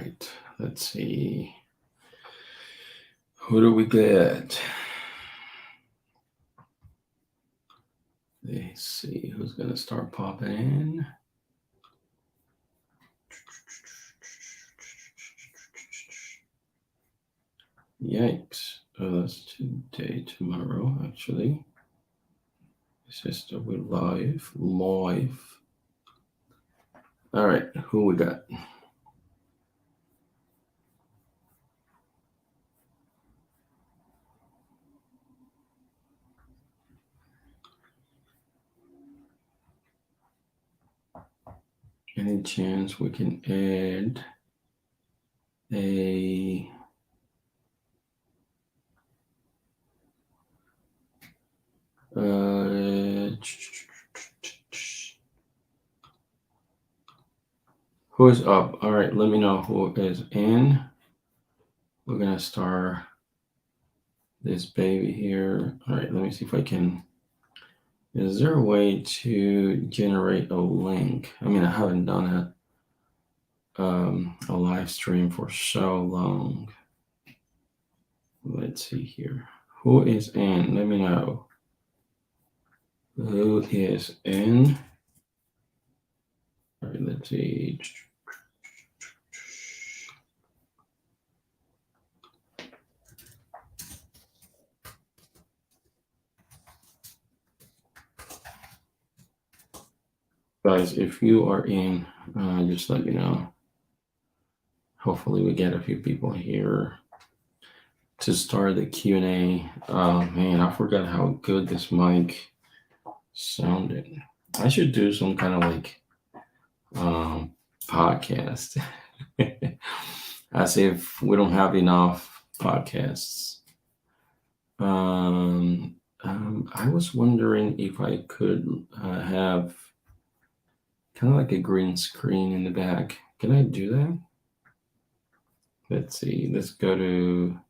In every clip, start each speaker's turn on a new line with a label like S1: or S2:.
S1: right, let's see. Who do we get? Let's see who's gonna start popping in. Yikes. Oh, that's today, tomorrow, actually. It's just we're live. All right, who we got? Any chance we can add a who is up? All right, let me know who is in. We're gonna start this baby here. All right, let me see if I can. Is there a way to generate a link? I mean, I haven't done a live stream for so long. Let's see here. Who is in? Let me know. Who is in? All right, let's see. Guys, if you are in, just let me know. Hopefully we get a few people here to start the Q&A. Oh man, I forgot how good this mic sounded. I should do some kind of like podcast as if we don't have enough podcasts. I was wondering if I could have kind of like a green screen in the back. Can I do that? Let's see. Let's go to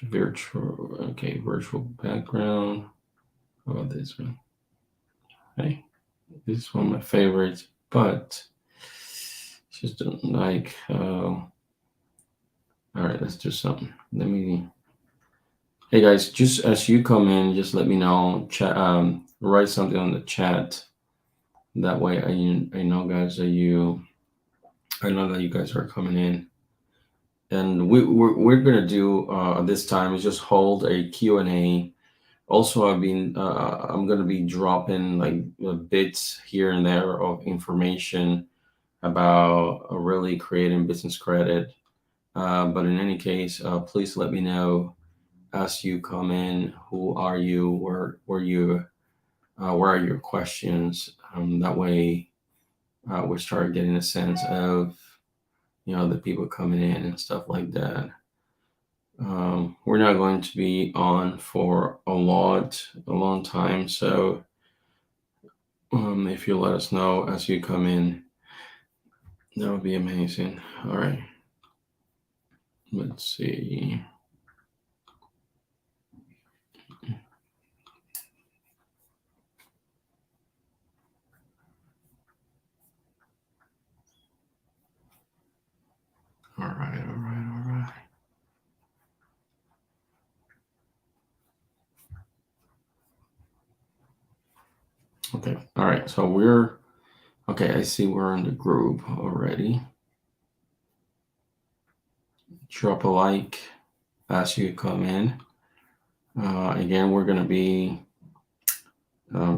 S1: virtual. Okay, virtual background. How about this one? Hey, this is one of my favorites, but just don't like. All right, let's do something. Let me. Hey guys, just as you come in, just let me know. Chat. Write something on the chat. That way, I know, guys, that you. I know that you guys are coming in, and we're gonna do this time is just hold a Q&A. Also, I'm gonna be dropping like bits here and there of information about really creating business credit. But in any case, please let me know as you come in. Who are you? Where are your questions? That way, we start getting a sense of the people coming in and stuff like that. We're not going to be on for a long time, so if you let us know as you come in, that would be amazing. All right, let's see. All right. Okay. All right. So okay. I see we're in the group already. Drop a like as you come in. Again, we're going to be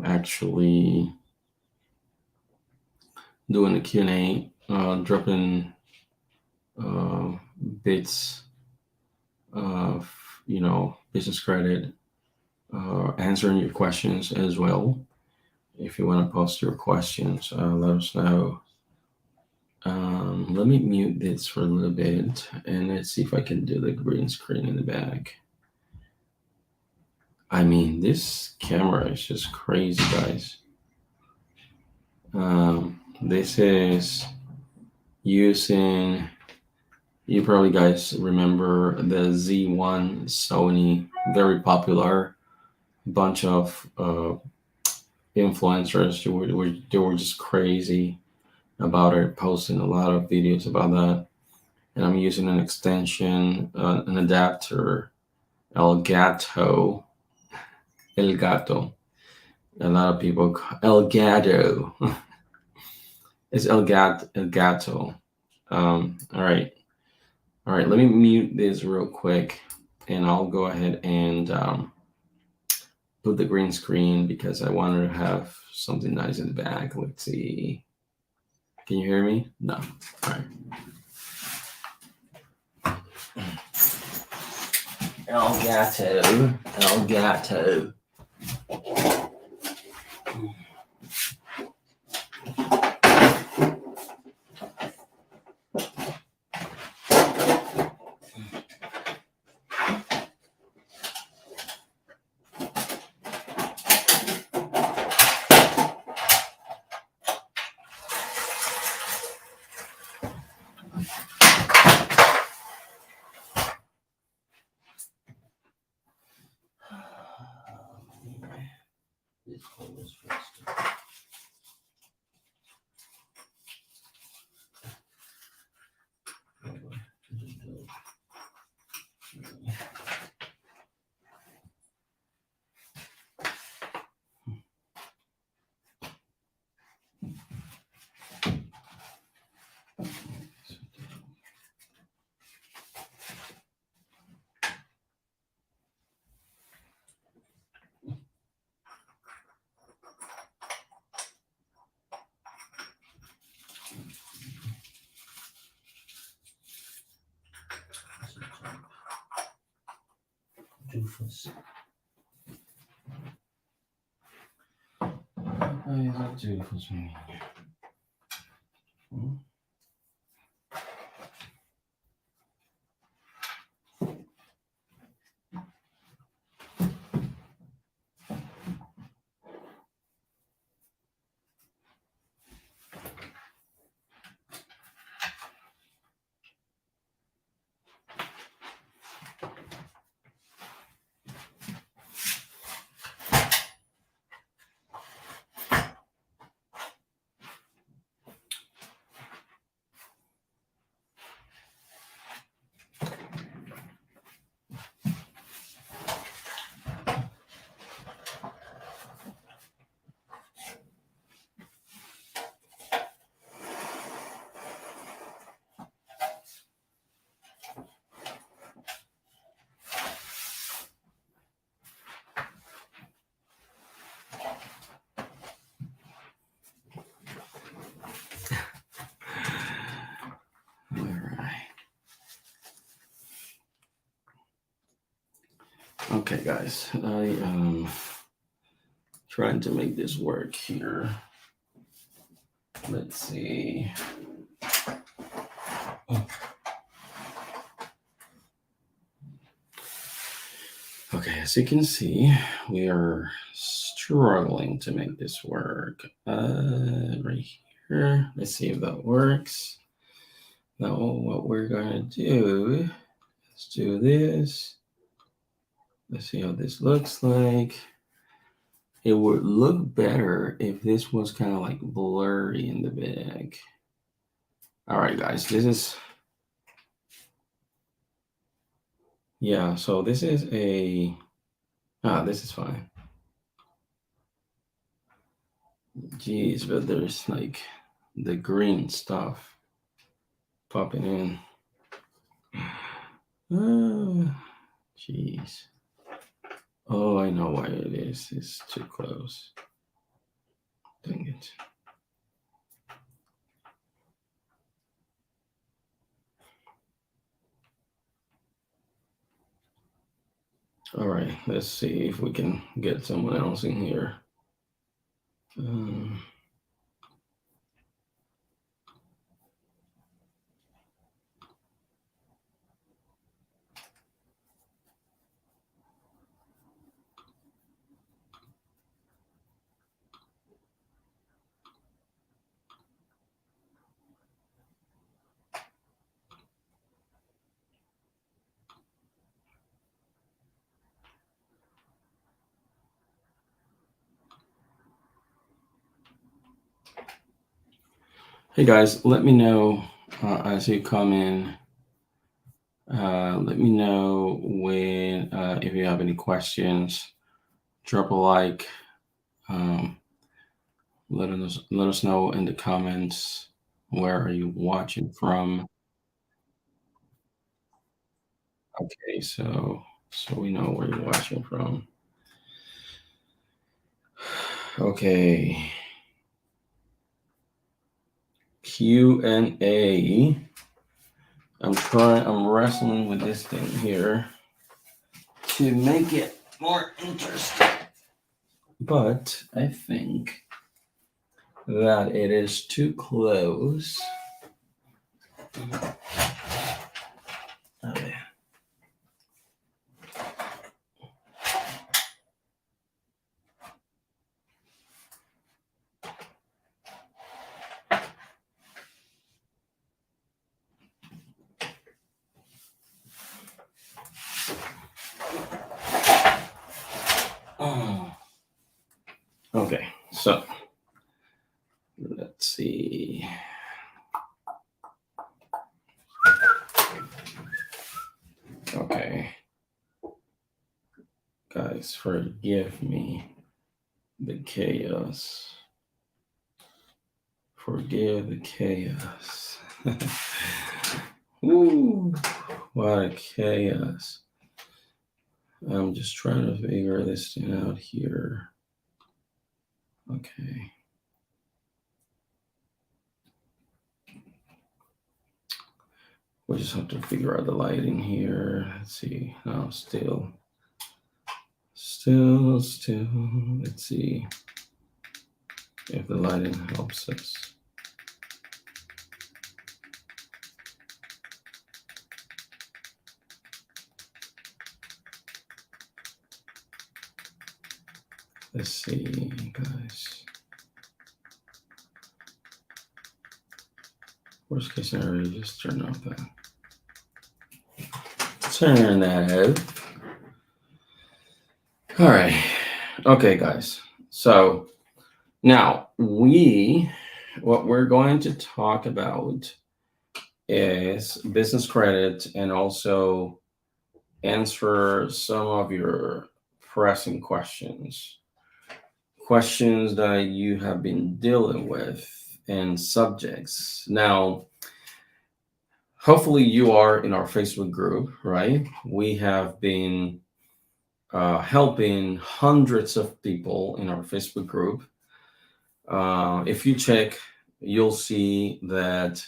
S1: actually doing the Q&A, dropping bits of business credit, answering your questions as well. If you want to post your questions, let us know. Let me mute this for a little bit and let's see if I can do the green screen in the back. I mean, this camera is just crazy, guys. This is using, you probably guys remember the Z1 Sony, very popular, bunch of influencers. They were just crazy about it, posting a lot of videos about that. And I'm using an extension, an adapter, Elgato. Elgato. A lot of people Elgato. It's Elgato. All right. All right. Let me mute this real quick, and I'll go ahead and put the green screen because I wanted to have something nice in the back. Let's see. Can you hear me? No. All right. Elgato. Doofus. Why is that doofus mean? All right. Okay, guys. I am trying to make this work here. Let's see. Okay, as you can see, we are struggling to make this work. Right here. Let's see if that works. Now, what we're gonna do is do this. Let's see how this looks like. It would look better if this was kind of like blurry in the back. All right, guys, this is, yeah, so this is this is fine. Jeez, but there's like the green stuff popping in. Jeez. Oh, I know why it is. It's too close. Dang it. All right, let's see if we can get someone else in here. Hey guys, let me know as you come in. Let me know when if you have any questions. Drop a like. Um, let us know in the comments where are you watching from. Okay, so we know where you're watching from. Okay, Q&A. I'm wrestling with this thing here to make it more interesting, but I think that it is too close. Okay. Okay, so let's see. Okay, guys, forgive me the chaos. Forgive the chaos. Ooh, what a chaos. I'm just trying to figure this thing out here. Okay. We just have to figure out the lighting here. Let's see. No, still. Let's see if the lighting helps us. Let's see, guys. Worst case scenario, just turn off that. Turn that out. All right. Okay, guys. So now what we're going to talk about is business credit and also answer some of your pressing questions that you have been dealing with and subjects. Now, hopefully you are in our Facebook group, right? We have been helping hundreds of people in our Facebook group. If you check, you'll see that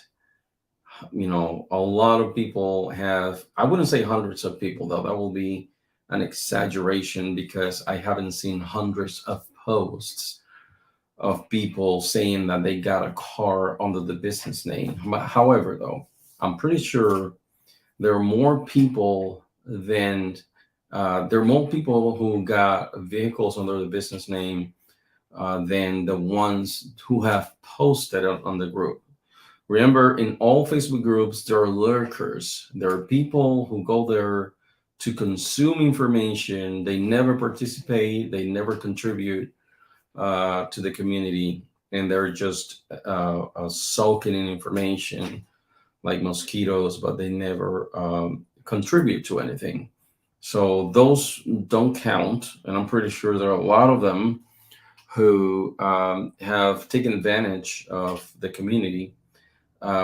S1: a lot of people have, I wouldn't say hundreds of people though, that will be an exaggeration because I haven't seen hundreds of posts of people saying that they got a car under the business name. However, though, I'm pretty sure there are more people who got vehicles under the business name than the ones who have posted on the group. Remember, in all Facebook groups, there are lurkers. There are people who go there to consume information. They never participate. They never contribute to the community, and they're just soaking in information like mosquitoes, but they never contribute to anything. So those don't count, and I'm pretty sure there are a lot of them who have taken advantage of the community.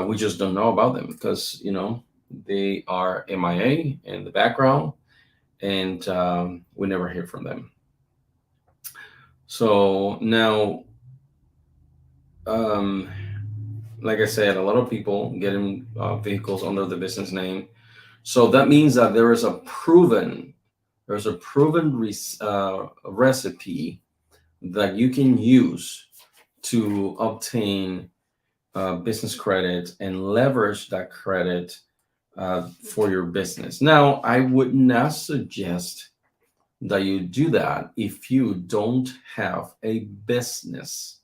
S1: We just don't know about them because they are MIA in the background, and we never hear from them. So now, like I said, a lot of people getting vehicles under the business name. So that means that there's a proven recipe that you can use to obtain business credit and leverage that credit for your business. Now, I would not suggest that you do that if you don't have a business.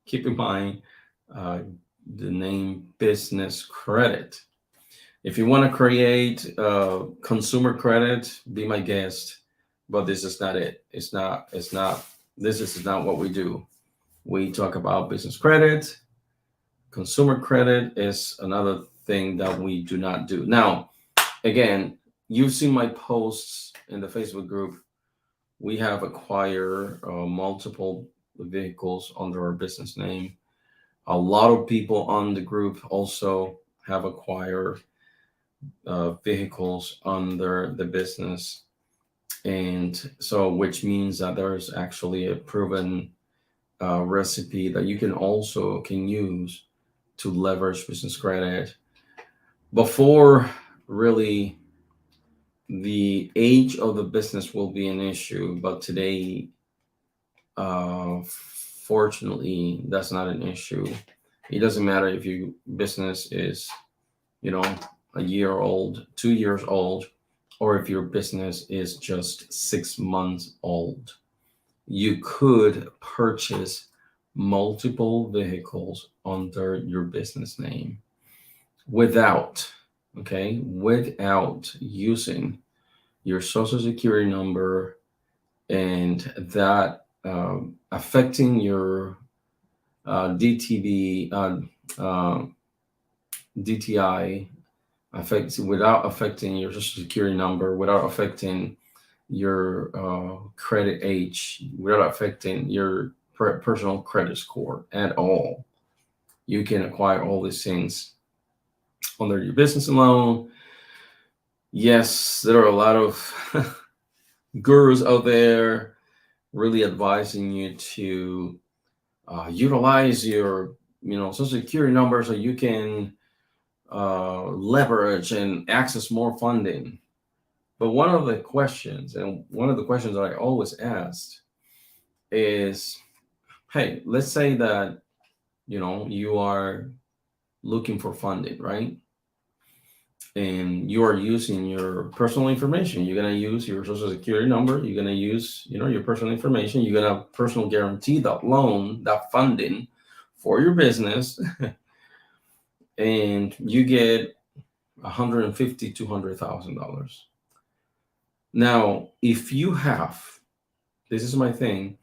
S1: Keep in mind the name business credit. If you want to create consumer credit, be my guest, but this is not it. This is not what we do. We talk about business credit. Consumer credit is another thing that we do not do. Now, again, you've seen my posts in the Facebook group. We have acquired multiple vehicles under our business name. A lot of people on the group also have acquired vehicles under the business. And so, which means that there's actually a proven recipe that you can also can use to leverage business credit. Before really the age of the business will be an issue, but today, fortunately, that's not an issue. It doesn't matter if your business is, you know, a year old, 2 years old, or if your business is just 6 months old. You could purchase multiple vehicles under your business name without using your social security number, and that affecting your DTI, without affecting your social security number, without affecting your credit age, without affecting your personal credit score at all. You can acquire all these things under your business loan. Yes, there are a lot of gurus out there really advising you to utilize your social security number so you can leverage and access more funding. But one of the questions that I always asked is, hey, let's say that you are looking for funding, right? And you are using your personal information. You're going to use your social security number. You're going to use, your personal information. You're going to personal guarantee that loan, that funding for your business. And you get $150,000, $200,000. Now, if you have, this is my thing,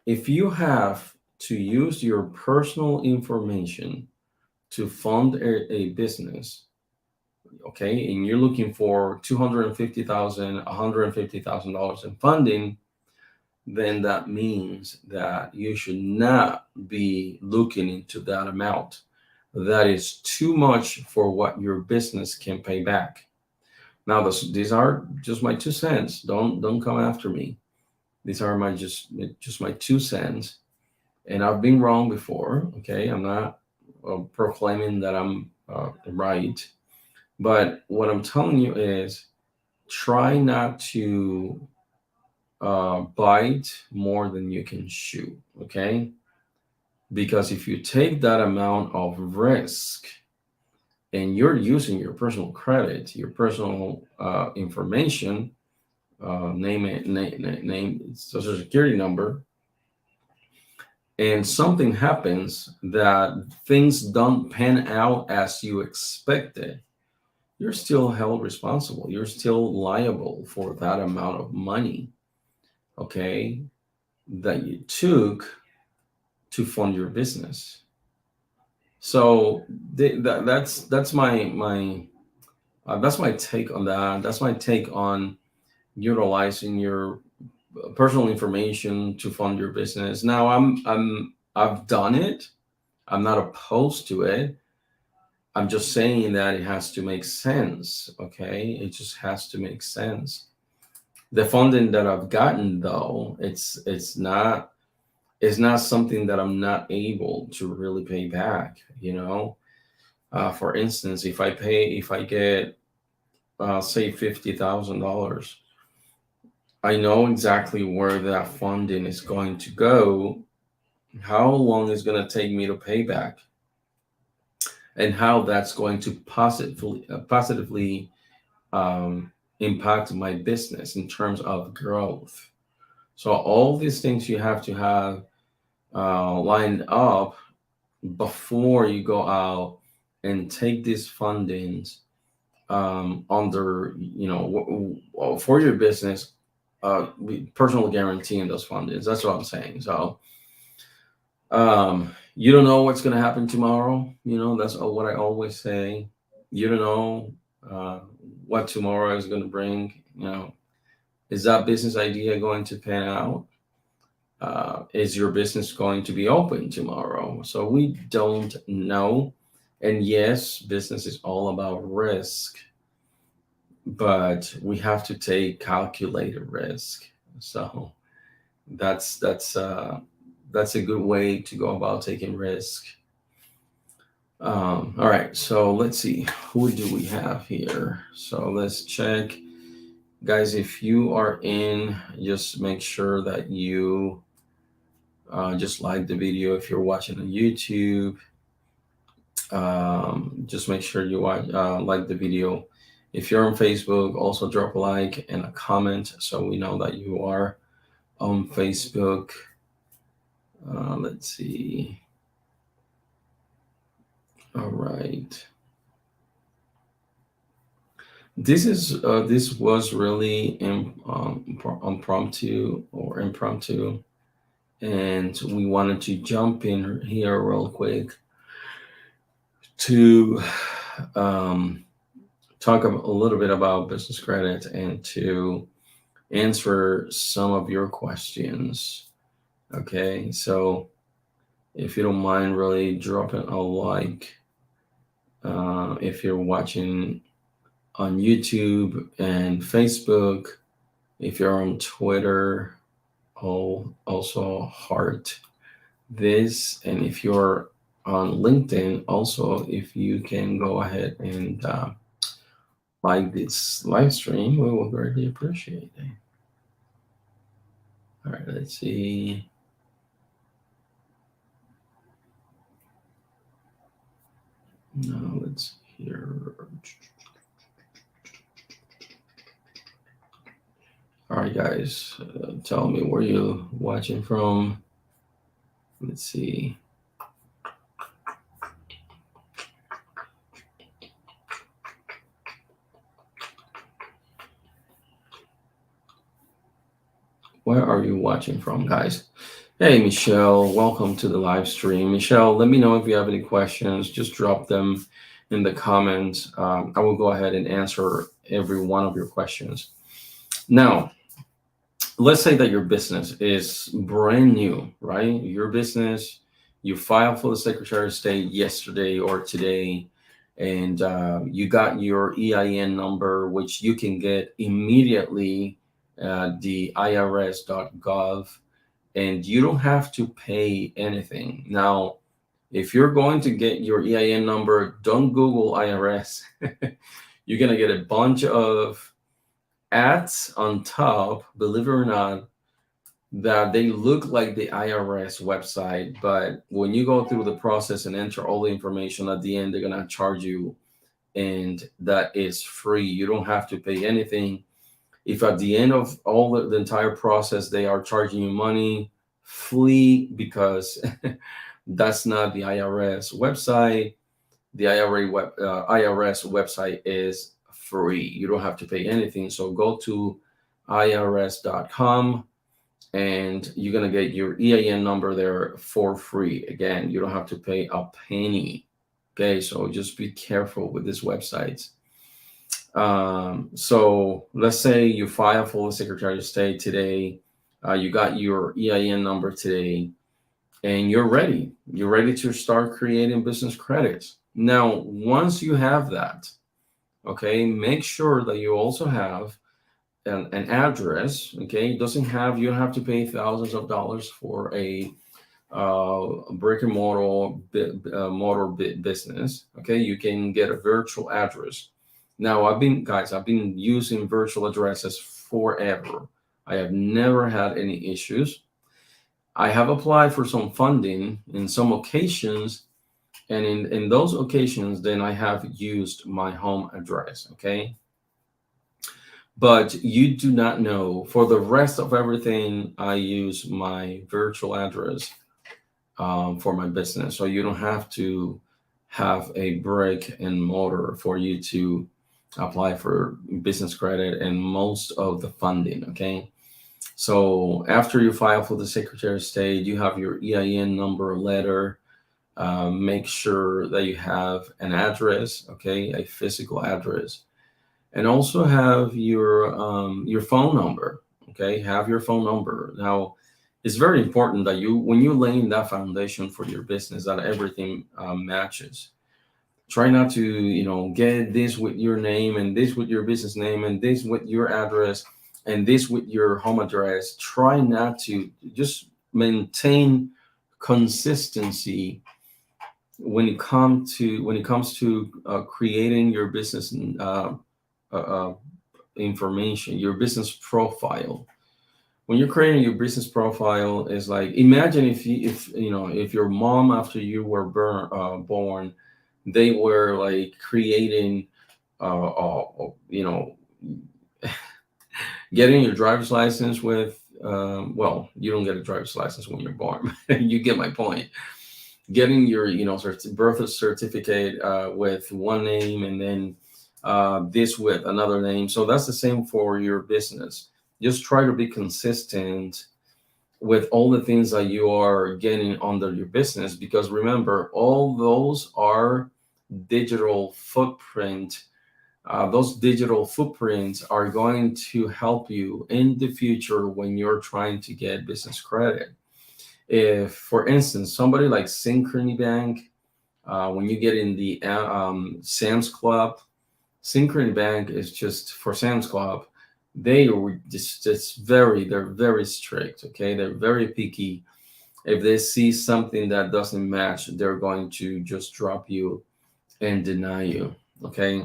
S1: if you have to use your personal information to fund a business, okay, and you're looking for $250,000, $150,000 in funding, then that means that you should not be looking into that amount. That is too much for what your business can pay back. Now, these are just my 2 cents. Don't come after me. These are my just my 2 cents, and I've been wrong before. Okay, I'm not proclaiming that I'm right. But what I'm telling you is try not to bite more than you can chew, okay? Because if you take that amount of risk and you're using your personal credit, your personal information, name, social security number, and something happens that things don't pan out as you expected, you're still held responsible. You're still liable for that amount of money, okay, that you took to fund your business. So that's my that's my take on that. That's my take on utilizing your personal information to fund your business. Now I've done it. I'm not opposed to it. I'm just saying that it has to make sense, okay? It just has to make sense. The funding that I've gotten, though, it's not something that I'm not able to really pay back. For instance, if I get say $50,000, I know exactly where that funding is going to go, how long it's going to take me to pay back, and how that's going to positively impact my business in terms of growth. So all these things you have to have lined up before you go out and take these fundings under, for your business, personal guaranteeing those fundings. That's what I'm saying. So You don't know what's going to happen tomorrow. That's what I always say. You don't know uh, what tomorrow is going to bring. Is that business idea going to pan out? Is your business going to be open tomorrow? So we don't know. And yes, business is all about risk, but we have to take calculated risk. So that's a good way to go about taking risk. All right, so let's see, who do we have here? So let's check, guys. If you are in, just make sure that you just like the video. If you're watching on YouTube, just make sure you like the video. If you're on Facebook, also drop a like and a comment so we know that you are on Facebook. Let's see. All right. This was really impromptu, and we wanted to jump in here real quick to um, talk a little bit about business credit and to answer some of your questions. Okay, so if you don't mind, really dropping a like if you're watching on YouTube and Facebook. If you're on Twitter, also heart this. And if you're on LinkedIn, also, if you can go ahead and like this live stream, we will greatly appreciate it. All right, let's see. Now let's hear. All right, guys, tell me where you're watching from. Let's see. Where are you watching from, guys? Hey, Michelle, welcome to the live stream. Michelle, let me know if you have any questions. Just drop them in the comments. I will go ahead and answer every one of your questions. Now, let's say that your business is brand new, right? Your business, you filed for the Secretary of State yesterday or today, and you got your EIN number, which you can get immediately at the irs.gov, and you don't have to pay anything. Now, if you're going to get your EIN number, don't Google IRS. You're going to get a bunch of ads on top, believe it or not, that they look like the IRS website, but when you go through the process and enter all the information at the end, they're going to charge you, and that is free. You don't have to pay anything. If at the end of all the entire process they are charging you money, flee, because that's not the IRS website. The IRS website is free. You don't have to pay anything. So go to irs.com and you're going to get your EIN number there for free. Again, you don't have to pay a penny. Okay, so just be careful with these websites. So let's say you file for the Secretary of State today, you got your EIN number today, and you're ready. You're ready to start creating business credits. Now, once you have that, okay, make sure that you also have an address. Okay, you don't have to pay thousands of dollars for a brick and mortar business. Okay, you can get a virtual address. Now, I've been using virtual addresses forever. I have never had any issues. I have applied for some funding in some occasions, and in those occasions, then I have used my home address. Okay. But you do not know. For the rest of everything, I use my virtual address for my business. So you don't have to have a brick and mortar for you to apply for business credit and most of the funding. Okay. So after you file for the Secretary of State, you have your EIN number letter. Make sure that you have an address, okay, a physical address, and also have your phone number. Okay, have your phone number. Now, it's very important that you, when you laying that foundation for your business, that everything matches. Try not to, get this with your name and this with your business name and this with your address and this with your home address. Try not to, just maintain consistency when it comes to creating your business uh, uh, information, your business profile. When you're creating your business profile, is like, imagine if your mom, after you were born, they were like creating you know getting your driver's license with well, you don't get a driver's license when you're born. You get my point. Getting your birth certificate with one name, and then this with another name. So that's the same for your business. Just try to be consistent with all the things that you are getting under your business, because remember, all those are digital footprint. Those digital footprints are going to help you in the future when you're trying to get business credit. If, for instance, somebody like Synchrony Bank, when you get in the Sam's Club, Synchrony Bank is just for Sam's Club. They are they're very strict. Okay, they're very picky. If they see something that doesn't match, they're going to just drop you and deny you. Okay,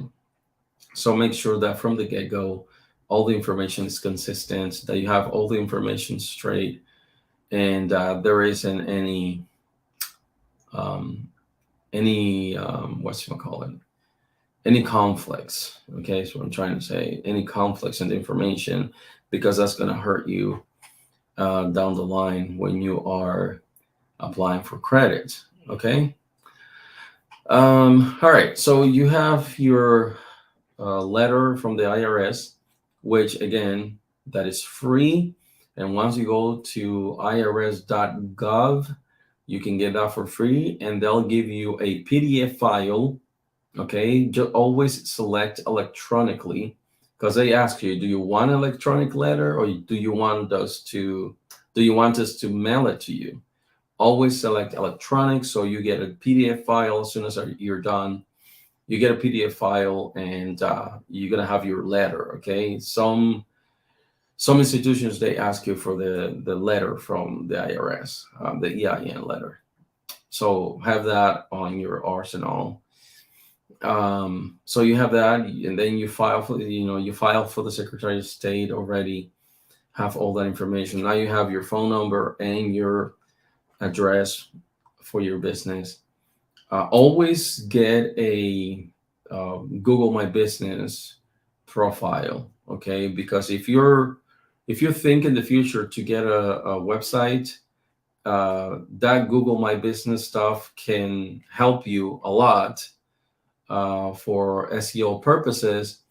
S1: so make sure that from the get go, all the information is consistent, that you have all the information straight, and there isn't um, any what's you call it, any conflicts. Okay, so I'm trying to say, any conflicts in the information, because that's going to hurt you down the line when you are applying for credit. Okay. All right. So you have your letter from the IRS, which again, that is free. And once you go to irs.gov, you can get that for free, and they'll give you a PDF file. Okay, just always select electronically, because they ask you, do you want an electronic letter, or do you want us to mail it to you? Always select electronic, so you get a PDF file as soon as you're done. You get a PDF file, and you're gonna have your letter. Okay, some institutions, they ask you for the letter from the IRS, the EIN letter. So have that on your arsenal. So you have that, and then you file for the Secretary of State already. Have all that information. Now you have your phone number and your address for your business. Always get a Google My Business profile, okay? Because if you think in the future to get a website, that Google My Business stuff can help you a lot for SEO purposes.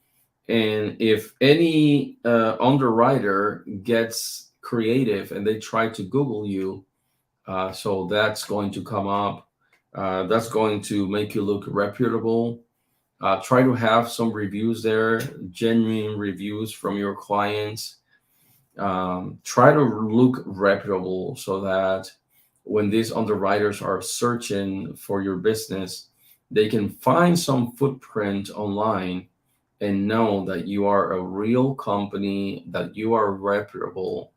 S1: And if any underwriter gets creative and they try to Google you, so that's going to come up. That's going to make you look reputable. Try to have some reviews there, genuine reviews from your clients. Try to look reputable, so that when these underwriters are searching for your business, they can find some footprint online and know that you are a real company, that you are reputable.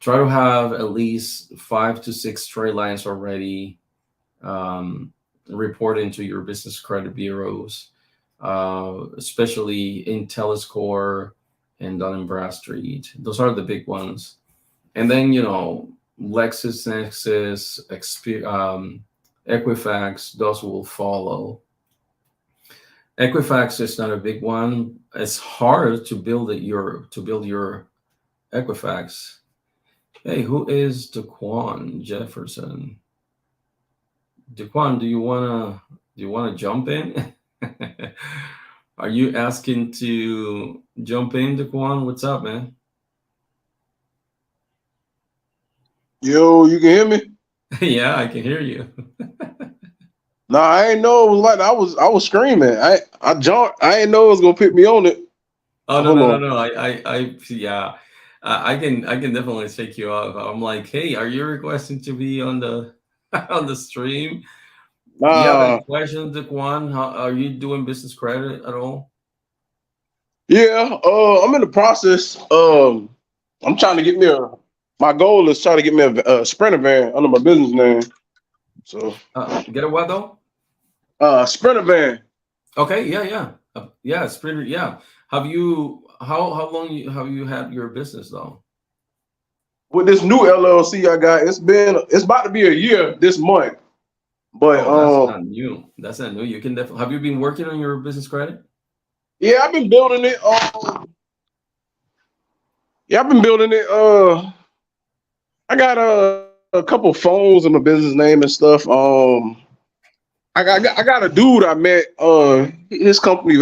S1: Try to have at least 5 to 6 trade lines already reporting to your business credit bureaus, especially in Telescore and Dun& Bradstreet. Those are the big ones. And then, LexisNexis, Equifax, those will follow. Equifax is not a big one. It's hard to build your Equifax. Hey, who is Daquan Jefferson? Daquan, do you wanna jump in? Are you asking to jump in, Daquan? What's up, man?
S2: Yo, you can hear me?
S1: Yeah, I can hear you.
S2: Nah, I ain't know it was like that. I was screaming. I jumped. I ain't know it was gonna put me on it.
S1: Oh no
S2: Hold
S1: no no
S2: on.
S1: no! Yeah, I can definitely take you off. I'm like, hey, are you requesting to be on the on the stream? Do you have any
S2: Nah,
S1: questions, Daquan? How are you doing business credit at all?
S2: yeah. I'm in the process. I'm trying to get me a. My goal is trying to get me a Sprinter van under my business name. So,
S1: Get a what though?
S2: Sprinter van.
S1: Okay, yeah, yeah, yeah. It's pretty. Yeah. Have you how long have you had your business though?
S2: With this new LLC I got, it's about to be a year this month. But
S1: Oh, that's not new. That's not new. You can definitely. Have you been working on your business credit?
S2: yeah, I've been building it. Yeah, I've been building it. I got a couple phones in my business name and stuff. I got a dude I met. His company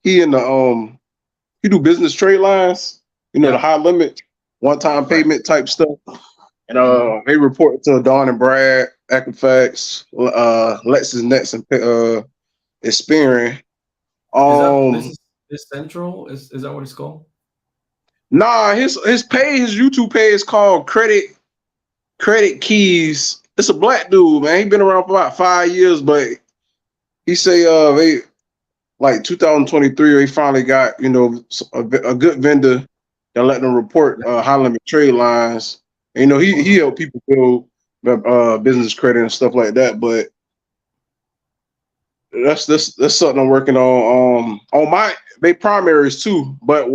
S2: he in the he do business trade lines. You know, the
S1: Yeah.
S2: high limit, one time
S1: Right.
S2: payment type stuff. And
S1: Hmm.
S2: they report to Don and Brad, Equifax, LexisNexis, and Experian.
S1: Is that this
S2: Um,
S1: is central? Is that what it's called?
S2: nah, his YouTube page is called Credit Keys. It's a black dude, man. He been around for about 5 years, but he say they like 2023 they finally got a good vendor that let them report
S1: Yeah.
S2: high limit trade lines. And, he
S1: Oh,
S2: help people build business credit and stuff like that. But that's something I'm working on my they primaries too. But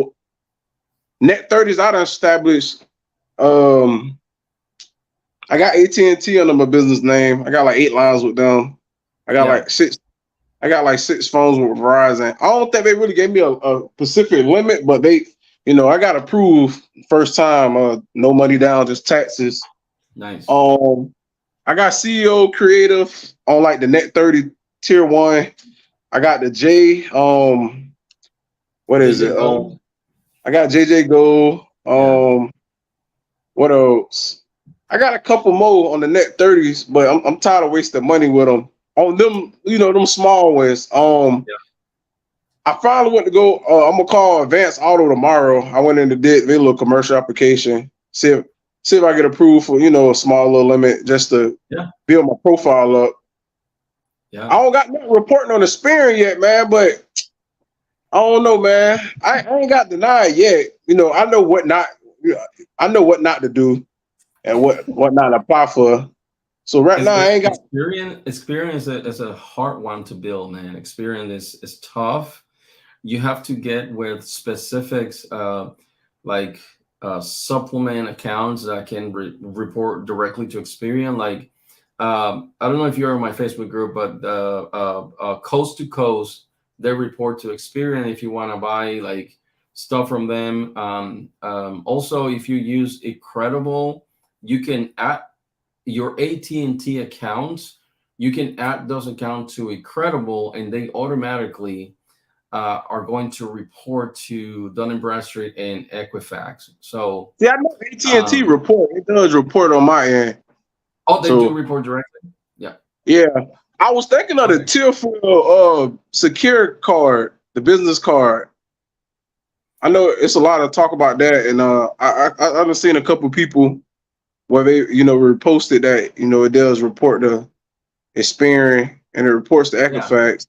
S2: net 30s I done established. Um, I got AT&T under my business name. I got like 8 lines with them. I got
S1: yeah.
S2: like six. I got like 6 phones with Verizon. I don't think they really gave me a specific limit, but I got approved first time. No money down, just taxes.
S1: Nice.
S2: Um, I got CEO creative on like the Net 30 tier one. I got the J. What is
S1: JJ
S2: it?
S1: Gold.
S2: I got JJ Go.
S1: Yeah.
S2: What else? I got a couple more on the Net 30s, but I'm tired of wasting money with them. On them, them small ones.
S1: Yeah.
S2: I finally went to go. I'm gonna call Advance Auto tomorrow. I went in and did their little commercial application. See if I get approved for a small little limit just to
S1: Yeah.
S2: build my profile up. I
S1: Yeah.
S2: don't got nothing reporting on the spearing yet, man. But I don't know, man. I ain't got denied yet. I know what not. I know what not to do and what not to apply for. So right now I ain't got.
S1: Experience is a hard one to build, man. Experience is tough. You have to get with specifics, like supplement accounts that can report directly to Experian. Like, I don't know if you're in my Facebook group, but Coast to Coast, they report to Experian if you want to buy like stuff from them. Also, if you use Incredible, you can add your AT&T accounts. You can add those accounts to Incredible, and they automatically are going to report to Dun and Bradstreet and Equifax. So,
S2: See, I know AT&T
S1: um,
S2: report. It does report on my end.
S1: oh, they do
S2: So
S1: report directly. Yeah.
S2: yeah, I was thinking of the
S1: Okay.
S2: tier for secure card, the business card. I know it's a lot of talk about that, and I've seen a couple people where they reposted that it does report the Experian and it reports to
S1: Yeah.
S2: Equifax,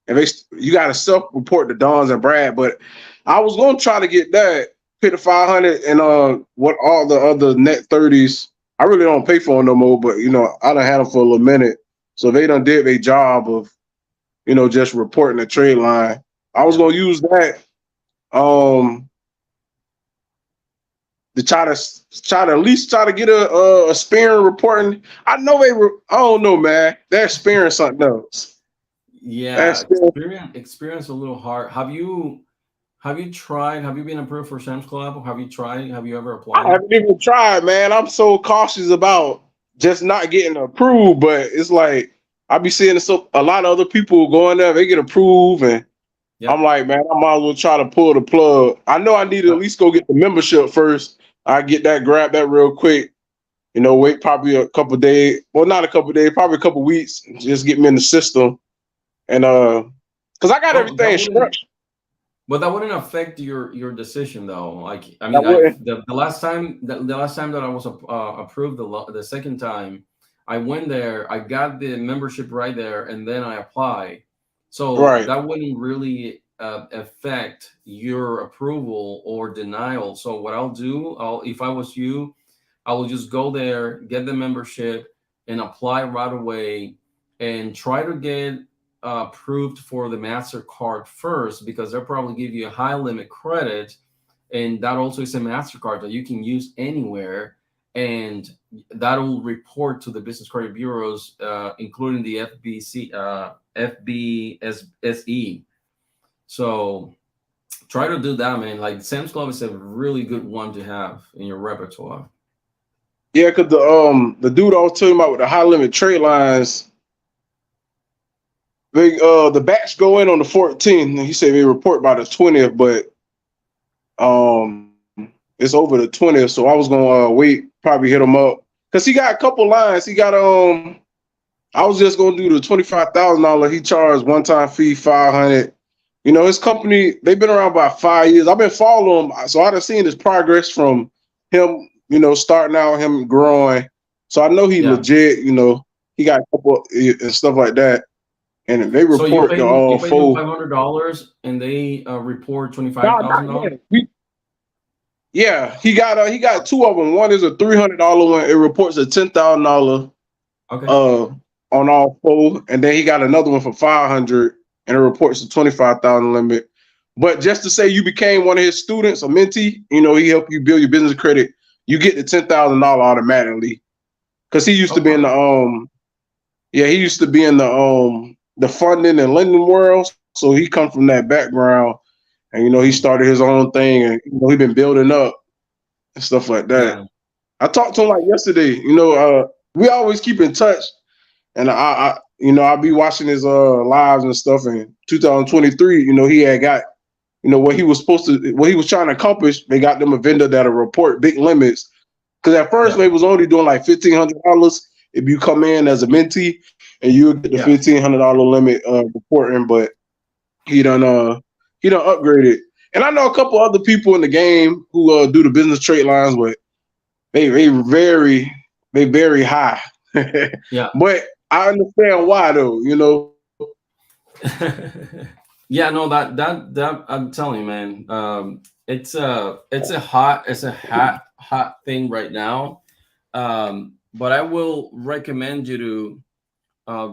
S2: and you got to self-report the Dons and Brad. But I was gonna try to get that pay the 500 and what all the other net 30s. I really don't pay for them no more, but I done had them for a little minute, so they done did their job of just reporting the trade line. I was
S1: Yeah.
S2: gonna use that um to try to at least try to get a spearing reporting. I know I don't know, man. They're spearing something else.
S1: Yeah.
S2: That's still.
S1: Experience a little hard. Have you tried? Have you been approved for Sam's Club? Have you tried? Have you ever
S2: I
S1: applied?
S2: haven't even tried, man. I'm so cautious about just not getting approved, but it's like I be seeing a lot of other people going there, they get approved, and I'm
S1: Yep.
S2: like, man, I might as well try to pull the plug. I know I need to at least go get the membership first. I get that, grab that real quick, Wait probably a couple days. Well, not a couple days, probably a couple weeks. Just get me in the system, and because I got
S1: Well, that
S2: everything
S1: wouldn't.
S2: structured.
S1: But that wouldn't affect your decision though. Like, I
S2: I
S1: mean,
S2: wouldn't.
S1: the last time the last time that I was approved the second time, I went there, I got the membership right there, and then I applied. So
S2: Right.
S1: that wouldn't really affect your approval or denial. So what I'll do, if I was you, I will just go there, get the membership, and apply right away, and try to get approved for the MasterCard first because they'll probably give you a high limit credit, and that also is a MasterCard that you can use anywhere, and that'll report to the business credit bureaus, including the FBSE. So try to do that, man. Like Sam's Club is a really good one to have in your repertoire.
S2: Yeah, because the dude I was talking about with the high limit trade lines, the batch go in on the 14th. And he said they report by the 20th, but it's over the 20th. So I was gonna wait, probably hit him up because he got a couple lines. He got I was just gonna do the $25,000. He charged one time fee 500. His company, they've been around about 5 years. I've been following him, so I've seen his progress from him, starting out, him growing. So I know he
S1: Yeah.
S2: legit. He got a couple and stuff like that, and they
S1: So you
S2: report
S1: pay
S2: the
S1: them you pay them
S2: full.
S1: $500 and they report
S2: Nah,
S1: $25,000.
S2: yeah, he got two of them. One is a $300 one. It reports a $10,000
S1: Okay.
S2: uh on all four, and then he got another one for 500, and it reports a 25,000 limit. But just to say you became one of his students, a mentee, he helped you build your business credit. You get the $10,000 automatically because he used to
S1: Oh
S2: be in
S1: wow.
S2: he used to be in the funding and lending world. So he come from that background, and he
S1: Mhm.
S2: started his own thing, and he been building up and stuff like that.
S1: Yeah.
S2: I talked to him like yesterday. We always keep in touch, and I'll be watching his lives and stuff. In 2023, he had got what he was supposed to, what he was trying to accomplish. They got them a vendor that'll report big limits. Because at first
S1: Yeah.
S2: they was only doing like $1,500 if you come in as a mentee, and you'll get the
S1: Yeah.
S2: $1,500 limit reporting. But he done upgraded. And I know a couple other people in the game who do the business trade lines, but they very high.
S1: Yeah.
S2: But I understand why though.
S1: Yeah, no, that I'm telling you, man. It's a hot thing right now. But I will recommend you to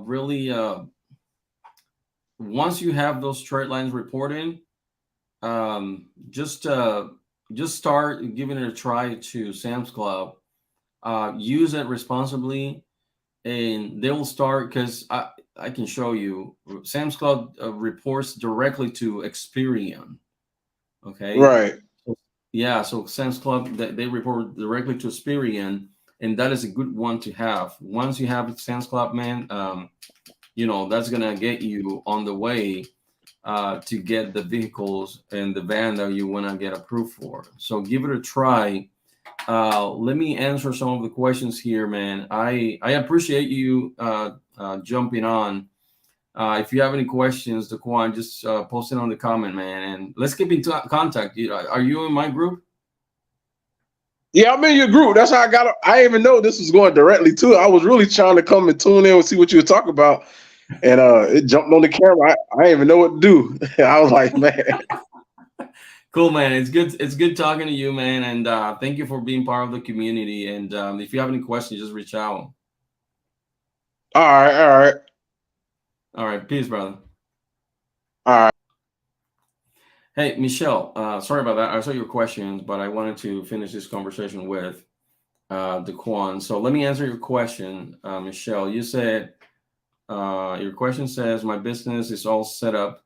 S1: really once you have those trade lines reporting, um, just uh, just start giving it a try to Sam's Club. Use it responsibly, and they will start because I can show you. Sam's Club reports directly to Experian. Okay.
S2: Right.
S1: So, yeah, so Sam's Club they report directly to Experian, and that is a good one to have. Once you have Sam's Club, man, that's gonna get you on the way to get the vehicles and the van that you want to get approved for. So give it a try. Let me answer some of the questions here, man. I appreciate you jumping on. If you have any questions, Daquan, just post it on the comment, man, and let's keep in contact. Are you in my group?
S2: Yeah, I'm in your group. That's how I got. I didn't even know this was going directly to it. I was really trying to come and tune in and see what you were talking about, and it jumped on the camera. I didn't even know what to do. I was like, man.
S1: Cool, man. It's good. It's good talking to you, man, and thank you for being part of the community. And if you have any questions, just reach out.
S2: All right, all right,
S1: All right, peace, brother.
S2: all right.
S1: Hey, Michelle. Sorry about that. I saw your questions, but I wanted to finish this conversation with Daquan. So let me answer your question, Michelle. You said your question says my business is all set up.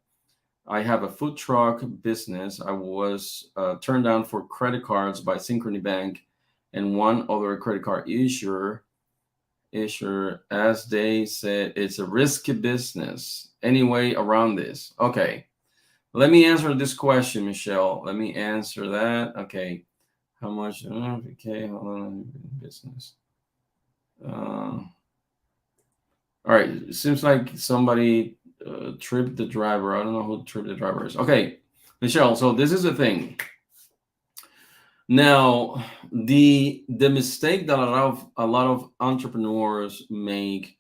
S1: I have a food truck business. I was turned down for credit cards by Synchrony Bank and one other credit card issuer, as they said, it's a risky business. Anyway, around this. Okay. Let me answer this question, Michelle. Let me answer that. Okay. How much? Okay. Hold on. Business. All right. It seems like somebody tripped the driver. I don't know who tripped the driver is. Okay, Michelle. So this is the thing. Now, the mistake that a lot of entrepreneurs make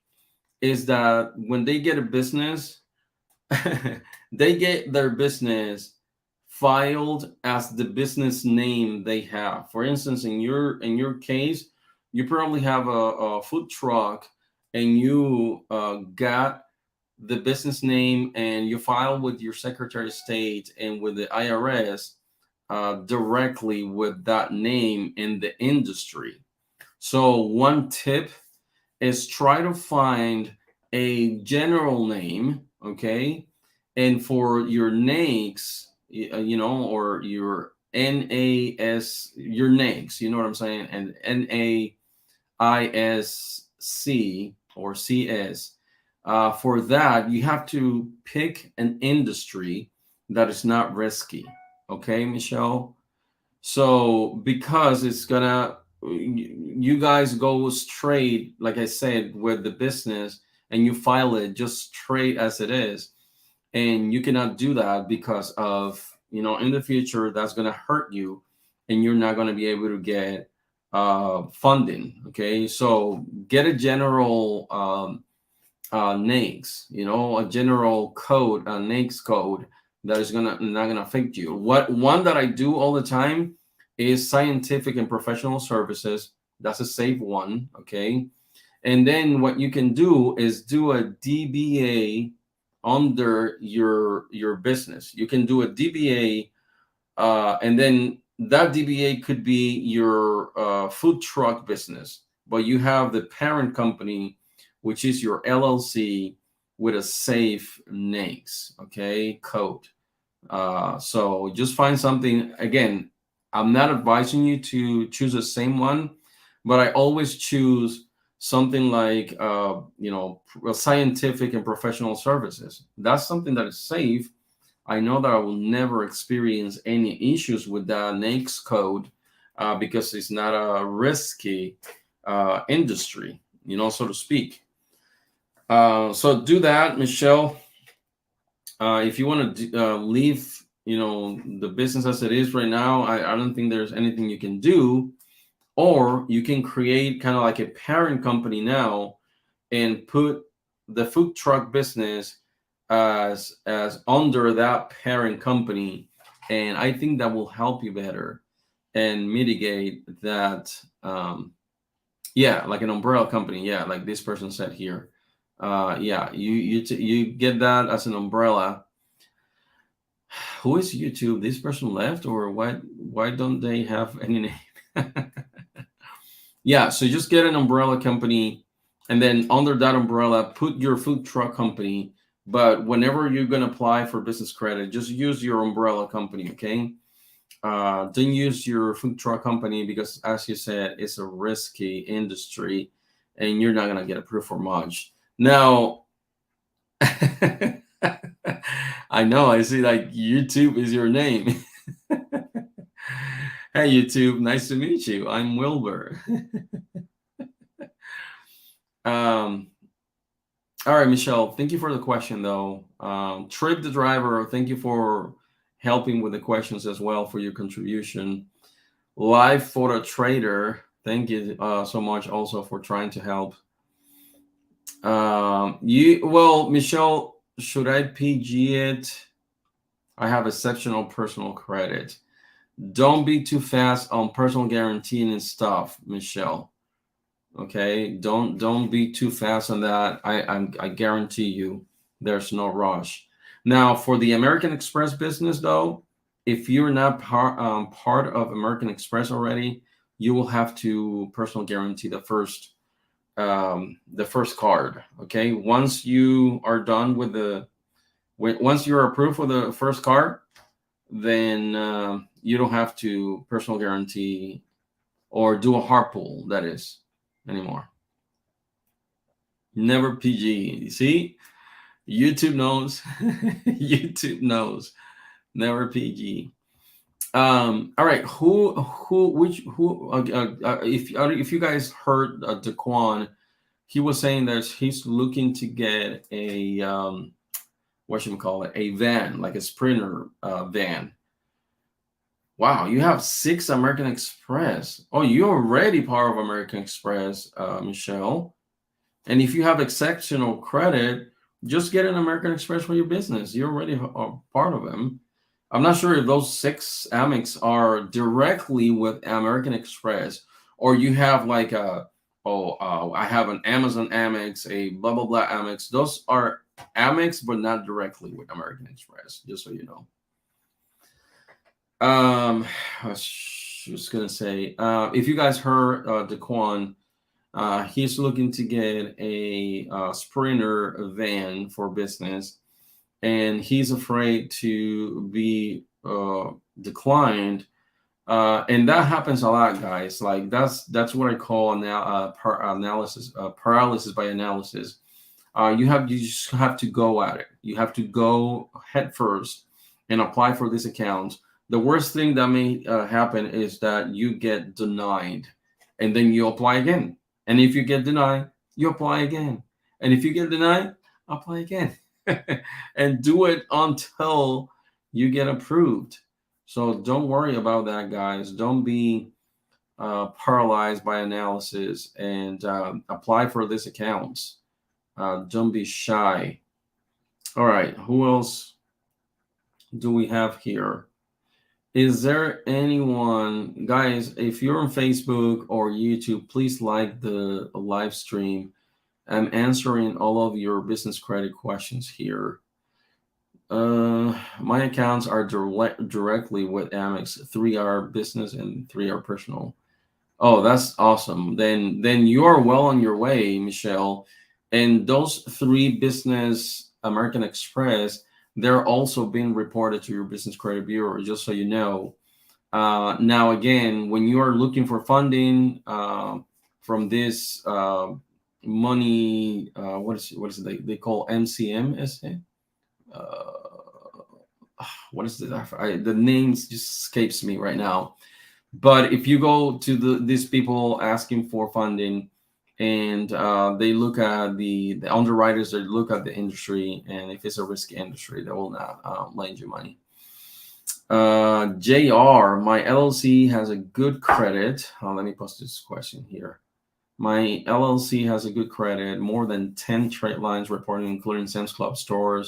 S1: is that when they get a business, they get their business filed as the business name they have. For instance, in your case, you probably have a food truck, and you got the business name, and you file with your Secretary of State and with the IRS directly with that name in the industry. So one tip is try to find a general name, okay? And for your NAICS, or your NAS, your NAICS, you know what I'm saying? And NAISC or CS. For that, you have to pick an industry that is not risky, okay, Michelle? So because it's gonna, you guys go straight, like I said, with the business, and you file it just straight as it is, and you cannot do that because of, in the future that's gonna hurt you, and you're not gonna be able to get funding. Okay, so get a general NAICS, a general code, a NAICS code that is not gonna affect you. What one that I do all the time is scientific and professional services. That's a safe one, okay. And then what you can do is do a DBA under your business. You can do a DBA, and then that DBA could be your food truck business, but you have the parent company, which is your LLC, with a safe NAICS, okay, code. So just find something. Again, I'm not advising you to choose the same one, but I always choose something like, scientific and professional services. That's something that is safe. I know that I will never experience any issues with that NAICS code, because it's not a risky industry, so to speak. So do that, Michelle. If you want to leave, the business as it is right now, I don't think there's anything you can do. Or you can create kind of like a parent company now, and put the food truck business as under that parent company, and I think that will help you better and mitigate that. Yeah, like an umbrella company. Yeah, like this person said here. Yeah, you get that as an umbrella. Who is YouTube? This person left, or why don't they have any name? Yeah, so just get an umbrella company, and then under that umbrella, put your food truck company. But whenever you're going to apply for business credit, just use your umbrella company, okay? Don't use your food truck company because, as you said, it's a risky industry, and you're not going to get approved for much. Now, I know, I see like YouTube is your name. Hey, YouTube, nice to meet you. I'm Wilbur. um, all right, Michelle, thank you for the question, though. Trip the driver, thank you for helping with the questions as well, for your contribution. Live photo trader, thank you so much also for trying to help. Well, Michelle, should I PG it? I have exceptional personal credit. Don't be too fast on personal guaranteeing and stuff, Michelle. Okay, don't be too fast on that. I guarantee you, there's no rush. Now, for the American Express business, though, if you're not part of American Express already, you will have to personal guarantee the first card. Okay, once you are done with once you're approved for the first card, then you don't have to personal guarantee or do a hard pull, that is, anymore. Never PG. See, YouTube knows. YouTube knows. Never PG. All right. If you guys heard Daquan, he was saying that he's looking to get a what should we call it? A van, like a Sprinter van. Wow, you have 6 American Express. Oh, you're already part of American Express, Michelle. And if you have exceptional credit, just get an American Express for your business. You're already part of them. I'm not sure if those 6 Amex are directly with American Express, or you have like I have an Amazon Amex, a blah blah blah Amex. Those are Amex, but not directly with American Express. Just so you know. I was just gonna say, if you guys heard Daquan, he's looking to get a Sprinter van for business, and he's afraid to be declined. And that happens a lot, guys. Like that's what I call analysis, paralysis by analysis. You just have to go at it. You have to go head first and apply for this account. The worst thing that may happen is that you get denied, and then you apply again. And if you get denied, you apply again. And if you get denied, apply again, and do it until you get approved. So don't worry about that, guys. Don't be paralyzed by analysis, and apply for this account. Don't be shy. All right, who else do we have here? Is there anyone, guys? If you're on Facebook or YouTube, please like the live stream. I'm answering all of your business credit questions here. My accounts are directly with Amex. 3 are business and 3 are personal. Oh, that's awesome. Then you're well on your way, Michelle. And those 3 business American Express, they're also being reported to your business credit bureau, just so you know. Now, again, when you are looking for funding from this money, what is it they call MCM? Is it? Uh, what is it? The names just escapes me right now. But if you go to these people asking for funding, and they look at the underwriters, they look at the industry, and if it's a risky industry, they will not lend you money. JR, my LLC has a good credit. Let me post this question here. My LLC has a good credit, more than 10 trade lines reporting, including Sam's Club store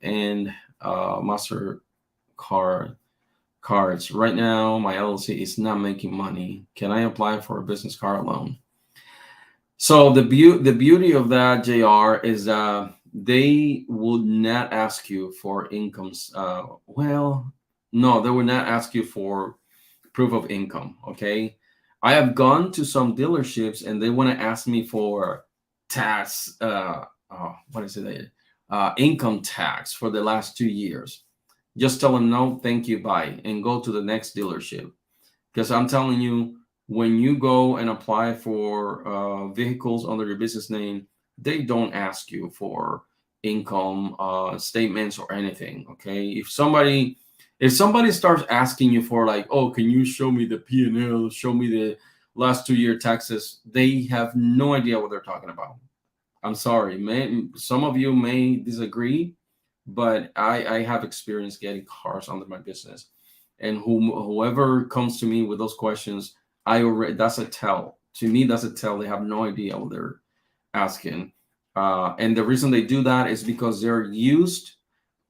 S1: and MasterCard cards. Right now, my LLC is not making money. Can I apply for a business card loan? So the beauty of that, JR, is they would not ask you for incomes. Well, no, they would not ask you for proof of income. Okay, I have gone to some dealerships and they want to ask me for tax. What is it? Income tax for the last 2 years. Just tell them no, thank you, bye, and go to the next dealership. Because I'm telling you, when you go and apply for vehicles under your business name, they don't ask you for income statements or anything. Okay, if somebody starts asking you for, like, oh, can you show me the P&L, show me the last 2 year taxes, they have no idea what they're talking about. I'm sorry, some of you may disagree, but I have experience getting cars under my business, and whoever comes to me with those questions, that's a tell. To me, that's a tell. They have no idea what they're asking, and the reason they do that is because they're used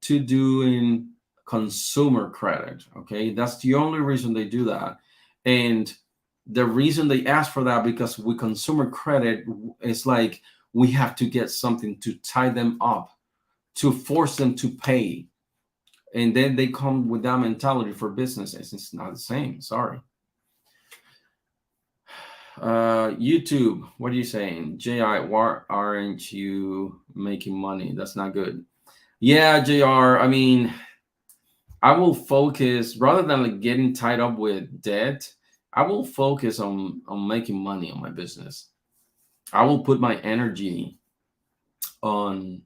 S1: to doing consumer credit. Okay, that's the only reason they do that, and the reason they ask for that, because with consumer credit, it's like we have to get something to tie them up, to force them to pay. And then they come with that mentality for businesses. It's not the same. Sorry. YouTube, what are you saying? JI, why aren't you making money? That's not good. Yeah, JR, I mean, I will focus, rather than like getting tied up with debt, I will focus on making money on my business. I will put my energy on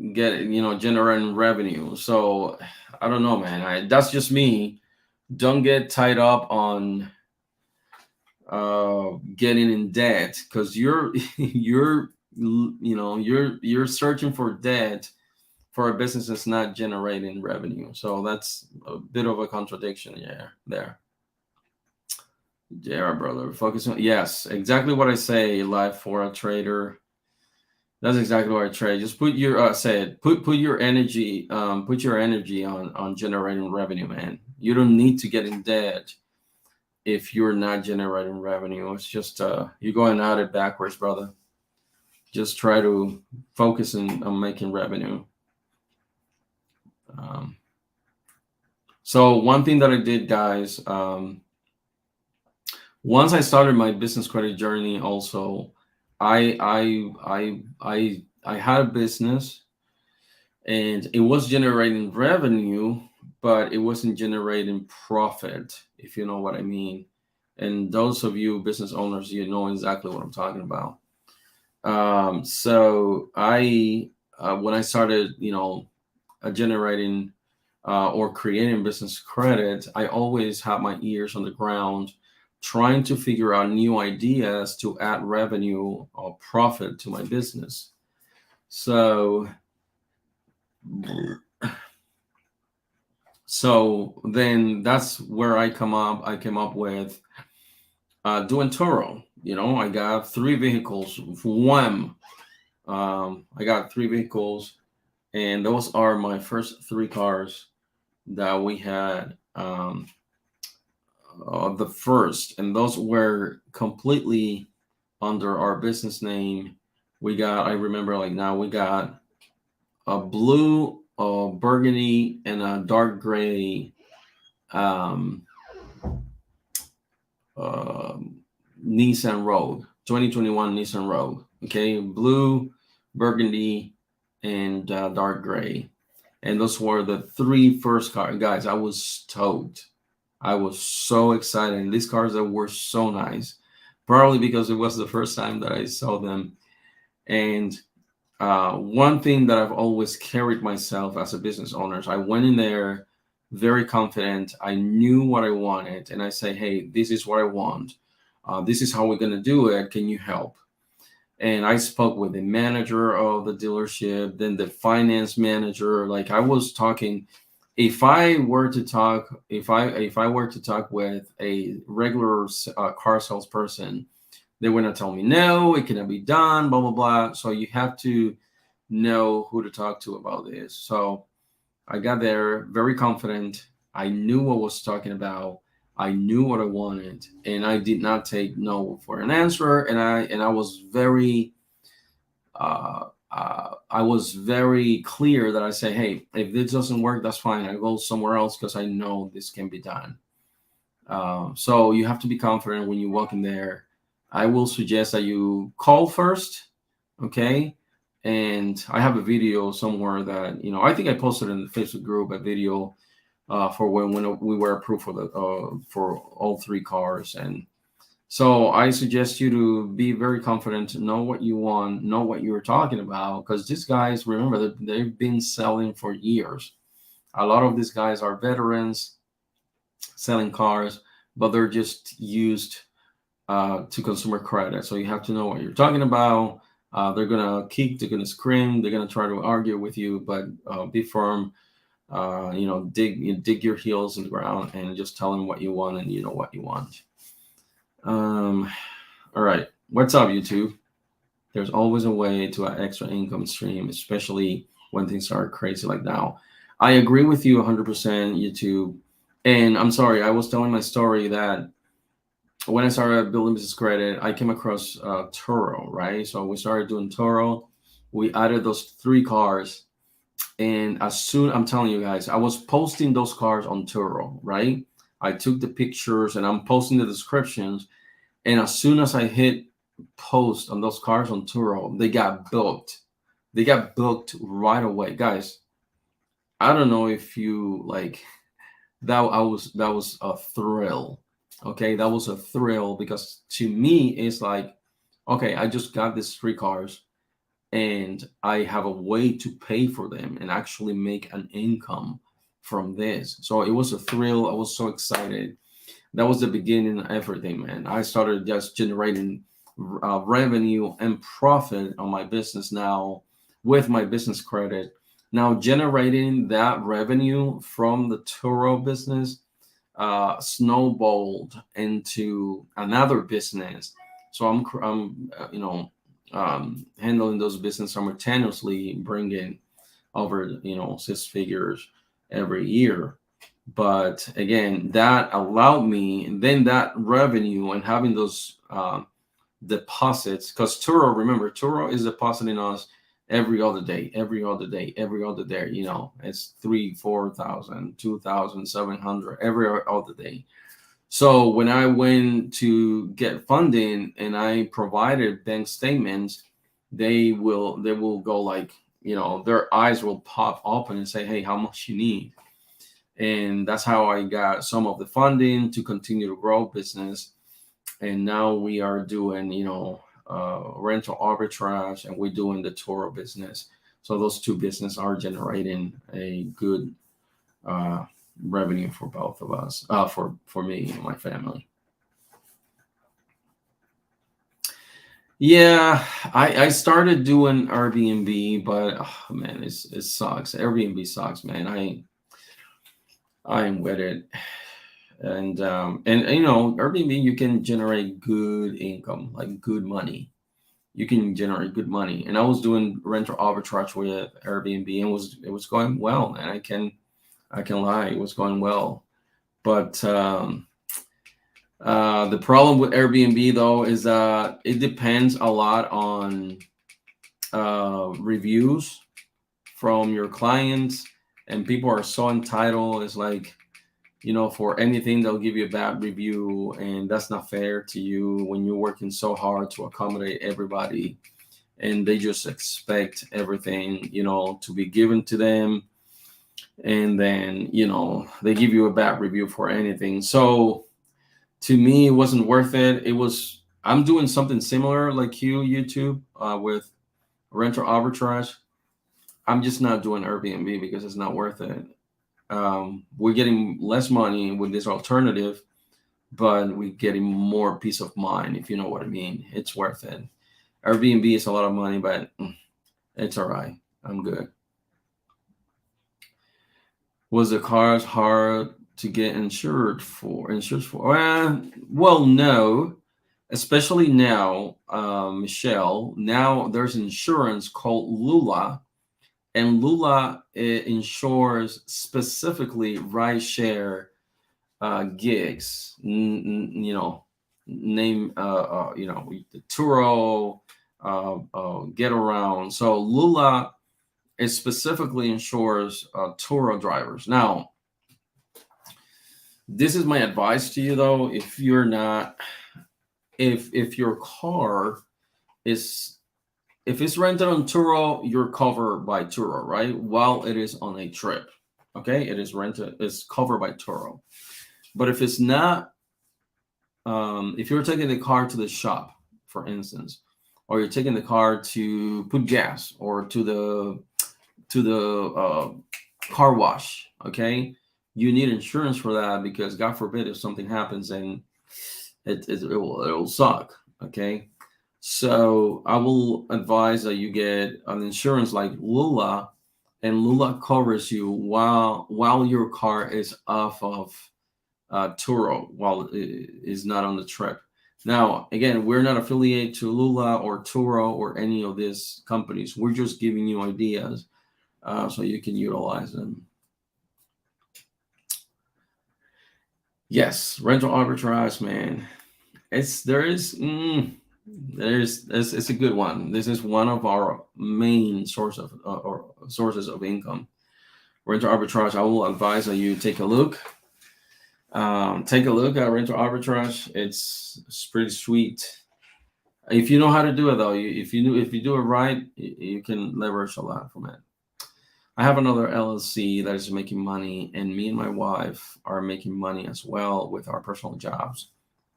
S1: generating revenue. So I don't know, man. That's just me. Don't get tied up on getting in debt, because you're searching for debt for a business that's not generating revenue. So that's a bit of a contradiction. Yeah, there. Yeah, brother. Focus on, yes, exactly what I say. Live for a trader. That's exactly what I trade. Just put your put your energy on generating revenue, man. You don't need to get in debt if you're not generating revenue. It's just you're going at it backwards, brother. Just try to focus on making revenue. Um, so one thing that I did, guys, once I started my business credit journey, also, I had a business, and it was generating revenue, but it wasn't generating profit, if you know what I mean. And those of you business owners, you know exactly what I'm talking about. So I when I started, generating or creating business credit, I always had my ears on the ground, trying to figure out new ideas to add revenue or profit to my business. So, then that's where I come up. I came up with doing Toro. I got three vehicles. Wham! I got three vehicles, and those are my first three cars that we had. The first, and those were completely under our business name. I remember like now, we got a blue, burgundy, and a dark gray um, uh, Nissan Rogue, 2021 Nissan Rogue. Okay, blue, burgundy, and dark gray. And those were the three first cars. Guys, I was stoked. I was so excited. And these cars that were so nice, probably because it was the first time that I saw them. And one thing that I've always carried myself as a business owner, I went in there very confident. I knew what I wanted, and I say, "Hey, this is what I want. This is how we're gonna do it. Can you help?" And I spoke with the manager of the dealership, then the finance manager. Like, I was talking. If I were to talk with a regular car salesperson, they were gonna tell me no, it cannot be done, blah blah blah. So you have to know who to talk to about this. So I got there very confident. I knew what I was talking about. I knew what I wanted, and I did not take no for an answer. And I was very I was very clear that I say, hey, if this doesn't work, that's fine. I go somewhere else because I know this can be done. So you have to be confident when you walk in there. I will suggest that you call first, okay? And I have a video somewhere that I think I posted in the Facebook group a video for when we were approved for all three cars. And so I suggest you to be very confident, know what you want, know what you're talking about, because these guys, remember that they've been selling for years. A lot of these guys are veterans selling cars, but they're just used to consumer credit. So you have to know what you're talking about. They're gonna kick, they're gonna scream, they're gonna try to argue with you, but be firm. Dig your heels in the ground and just tell them what you want, and you know what you want. All right, what's up, YouTube? There's always a way to an extra income stream, especially when things are crazy like now. I agree with you 100%, YouTube. And I'm sorry, I was telling my story that when I started building business credit, I came across Turo, right? So we started doing Turo. We added those three cars. And I'm telling you guys, I was posting those cars on Turo, right? I took the pictures and I'm posting the descriptions. And as soon as I hit post on those cars on Turo, they got booked. They got booked right away. Guys, I don't know if you like that was a thrill. Okay, that was a thrill because to me it's like, okay, I just got these three cars. and I have a way to pay for them and actually make an income from this. So it was a thrill. I was so excited. That was the beginning of everything, man. I started just generating revenue and profit on my business now with my business credit. Now generating that revenue from the Turo business snowballed into another business. So I'm handling those business simultaneously, bringing over 6 figures every year. But again, that allowed me, and then that revenue and having those deposits, because Turo, remember, Turo is depositing us every other day, every other day, every other day. It's 3, 4,000, 2,700 every other day. So when I went to get funding and I provided bank statements, they will go like, their eyes will pop open and say, "Hey, how much you need?" And that's how I got some of the funding to continue to grow business. And now we are doing, rental arbitrage, and we're doing the Toro business. So those two businesses are generating a good revenue for both of us, for me and my family. Yeah, I started doing Airbnb, but oh, man, it sucks. Airbnb sucks, man. I'm with it. And Airbnb, you can generate good income, like good money. You can generate good money. And I was doing rental arbitrage with Airbnb, and it was going well, and I can lie, it was going well. But the problem with Airbnb though is that it depends a lot on reviews from your clients, and people are so entitled. It's like, for anything, they'll give you a bad review, and that's not fair to you when you're working so hard to accommodate everybody, and they just expect everything, to be given to them. And then, they give you a bad review for anything. So to me, it wasn't worth it. I'm doing something similar like YouTube, with rental arbitrage. I'm just not doing Airbnb because it's not worth it. We're getting less money with this alternative, but we're getting more peace of mind, if you know what I mean. It's worth it. Airbnb is a lot of money, but it's all right. I'm good. Was the cars hard to get insured for? Well, no, especially now, Michelle. Now there's insurance called Lula, and Lula insures specifically rideshare gigs. Name the Turo, Get Around. So Lula, it specifically insures Turo drivers. Now, this is my advice to you though. If you're not, if your car is, if it's rented on Turo, you're covered by Turo, right? While it is on a trip, okay, it's covered by Turo. But if it's not, if you're taking the car to the shop, for instance, or you're taking the car to put gas, or to the car wash, okay, you need insurance for that, because God forbid if something happens, and it'll suck, okay. So I will advise that you get an insurance like Lula, and Lula covers you while your car is off of Turo, while it is not on the trip. Now, again, we're not affiliated to Lula or Turo or any of these companies. We're just giving you ideas so you can utilize them. Yes, rental arbitrage, man. It's a good one. This is one of our main sources of income. Rental arbitrage. I will advise that you take a look. Take a look at rental arbitrage. It's pretty sweet. If you know how to do it, though, if you do it right, you can leverage a lot from it. I have another LLC that is making money, and me and my wife are making money as well with our personal jobs.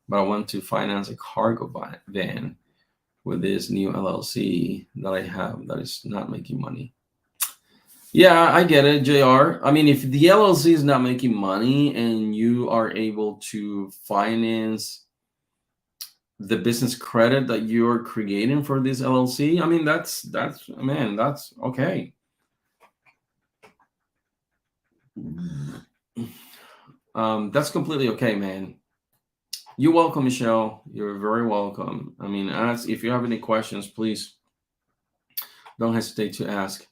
S1: But I want to finance a cargo van with this new LLC that I have that is not making money. Yeah, I get it, JR. I mean, if the LLC is not making money and you are able to finance the business credit that you're creating for this LLC, I mean, that's man, that's okay. That's completely okay, man. You're welcome, Michelle. You're very welcome. I mean, ask if you have any questions, please don't hesitate to ask.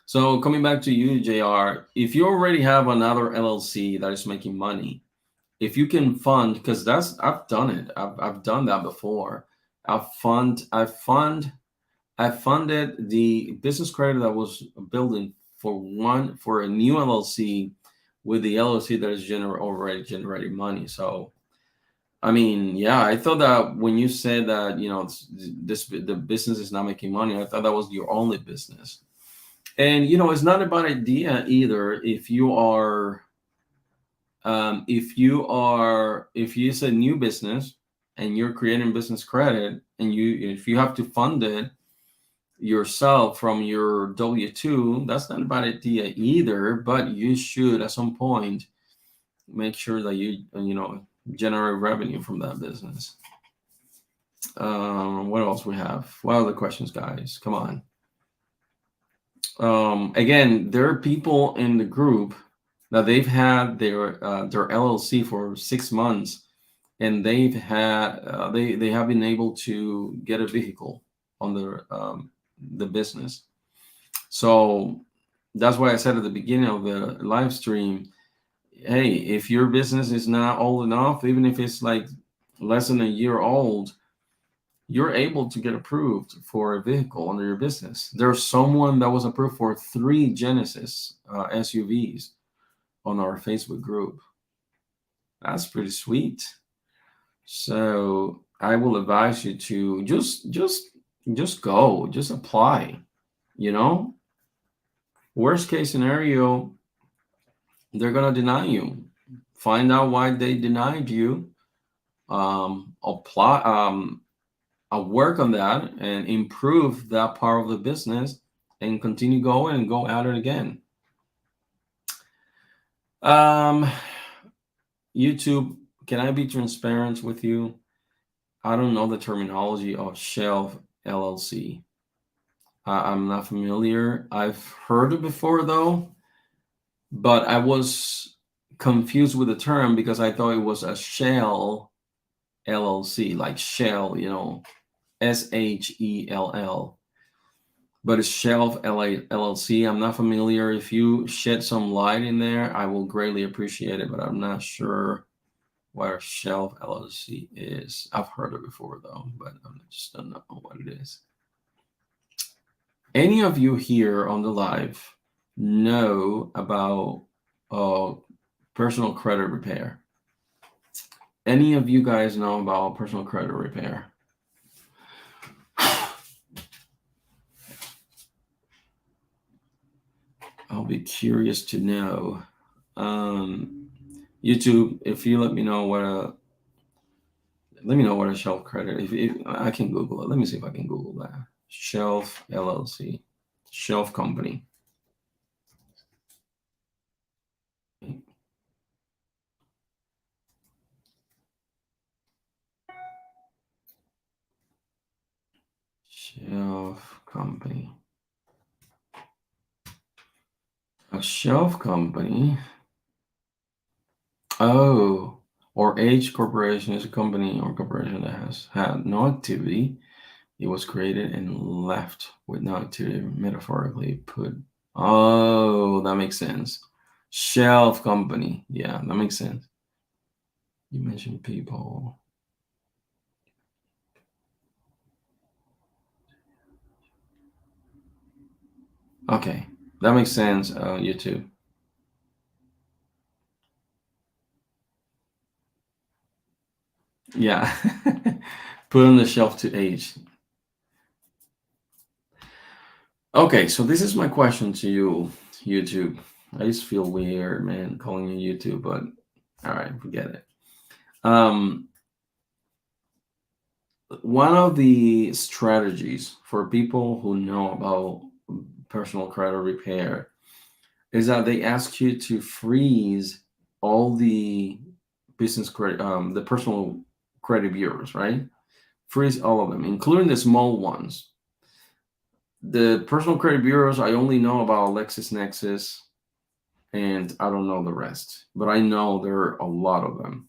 S1: So coming back to you, JR, if you already have another LLC that is making money, if you can fund, because that's I've done it. I've done that before. I funded the business credit that was building for a new LLC with the LLC that is already generating money. So I mean, yeah, I thought that when you said that, the business is not making money, I thought that was your only business. And it's not a bad idea either if it's a new business and you're creating business credit and if you have to fund it yourself from your W-2, that's not a bad idea either. But you should at some point make sure that you generate revenue from that business. What else we have? What other questions, guys? Come on. Again, there are people in the group that they've had their LLC for 6 months, and they have been able to get a vehicle on the business. So that's why I said at the beginning of the live stream, hey, if your business is not old enough, even if it's like less than a year old, you're able to get approved for a vehicle under your business. There's someone that was approved for 3 Genesis SUVs on our Facebook group. That's pretty sweet. So I will advise you to just go, just apply. Worst case scenario, they're gonna deny you. Find out why they denied you. Apply. I'll work on that and improve that part of the business and continue going and go at it again. YouTube, can I be transparent with you? I don't know the terminology of shelf LLC. I'm not familiar. I've heard it before though, but I was confused with the term because I thought it was a shell LLC, like Shell, SHELL. But it's Shelf LLC. I'm not familiar. If you shed some light in there, I will greatly appreciate it, but I'm not sure what a Shelf LLC is. I've heard it before though, but I just don't know what it is. Any of you here on the live know about personal credit repair? Any of you guys know about personal credit repair? I'll be curious to know. YouTube, if you let me know what a shelf credit. If I can Google it. Let me see if I can Google that. Shelf LLC, shelf company. Shelf company. A shelf company. Oh, or H Corporation is a company or corporation that has had no activity. It was created and left with no activity, metaphorically put. Oh, that makes sense. Shelf company. Yeah, that makes sense. You mentioned people. Okay, that makes sense, YouTube. Yeah, put on the shelf to age. Okay, so this is my question to you, YouTube. I just feel weird, man, calling you YouTube, but all right, forget it. one of the strategies for people who know about personal credit repair is that they ask you to freeze all the business credit, the personal credit bureaus, right? Freeze all of them, including the small ones. The personal credit bureaus, I only know about LexisNexis, and I don't know the rest, but I know there are a lot of them.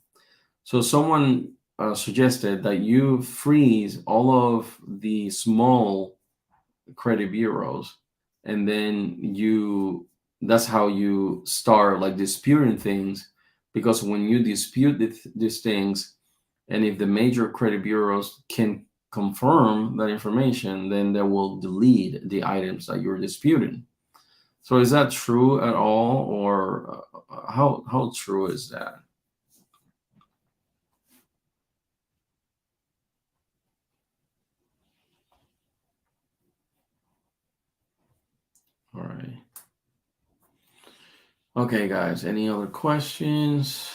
S1: So someone suggested that you freeze all of the small credit bureaus, and then you that's how you start like disputing things, because when you dispute these things, and if the major credit bureaus can confirm that information, then they will delete the items that you're disputing. So is that true at all, or how true is that? All right. Okay, guys. Any other questions?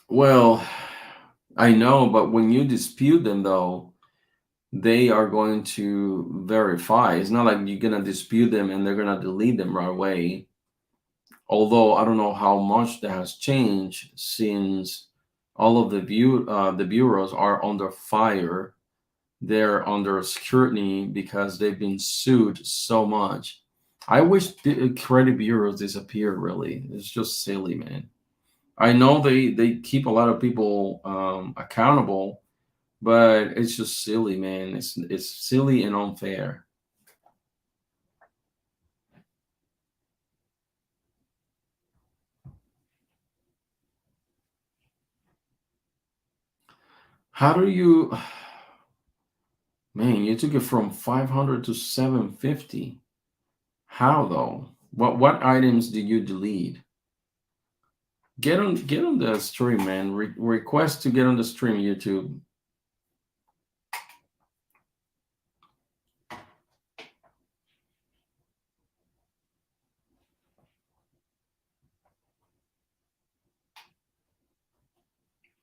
S1: Well, I know, but when you dispute them, though, they are going to verify. It's not like you're gonna dispute them and they're gonna delete them right away. Although I don't know how much that has changed since all of the bureaus are under fire. They're under scrutiny because they've been sued so much. I wish the credit bureaus disappeared. Really, it's just silly, man. I know they keep a lot of people accountable, but it's just silly, man. It's silly and unfair. How do you, man? You took it from 500 to 750. How though? What items did you delete? Get on the stream, man. Request to get on the stream, YouTube.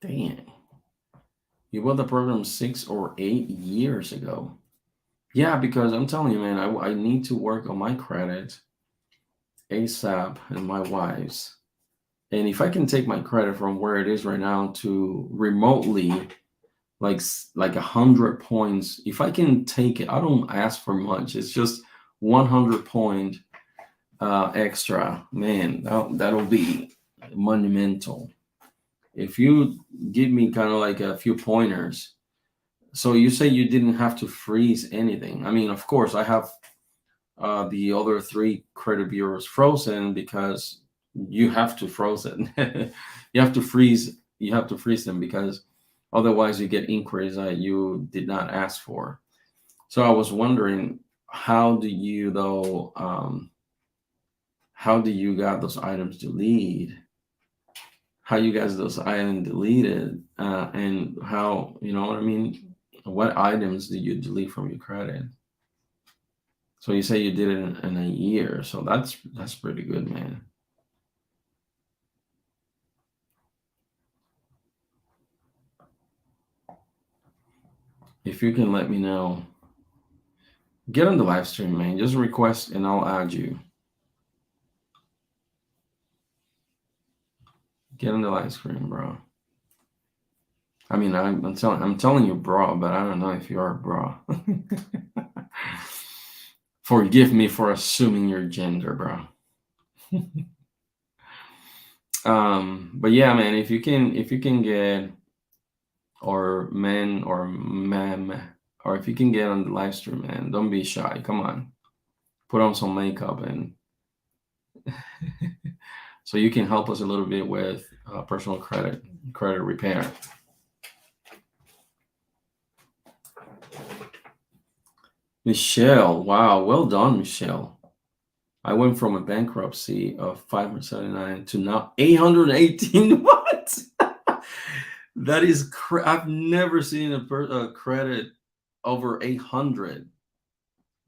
S1: Dang. You bought the program 6 or 8 years ago. Yeah, because I'm telling you, man, I need to work on my credit ASAP and my wife's. And if I can take my credit from where it is right now to remotely like 100 points, if I can take it, I don't ask for much. It's just 100 point extra. Man, that'll be monumental. If you give me kind of like a few pointers. So you say you didn't have to freeze anything. I mean, of course, I have the other three credit bureaus frozen because you have to froze it. You have to freeze. You have to freeze them because otherwise you get inquiries that you did not ask for. So I was wondering, how do you though? How do you got those items deleted? How you guys those items deleted? And how, you know what I mean? What items did you delete from your credit? So you say you did it in a year, so that's pretty good, man. If you can let me know, get on the live stream, man. Just request and I'll add you. Get on the live stream, bro. I mean, I'm telling you, bro, but I don't know if you are, bro. Forgive me for assuming your gender, bro. But yeah, man, if you can get, or men or ma'am, or if you can get on the live stream, man, don't be shy. Come on, put on some makeup and so you can help us a little bit with personal credit repair. Michelle, wow, well done, Michelle. I went from a bankruptcy of 579 to now 818. What? That is I've never seen a credit over 800.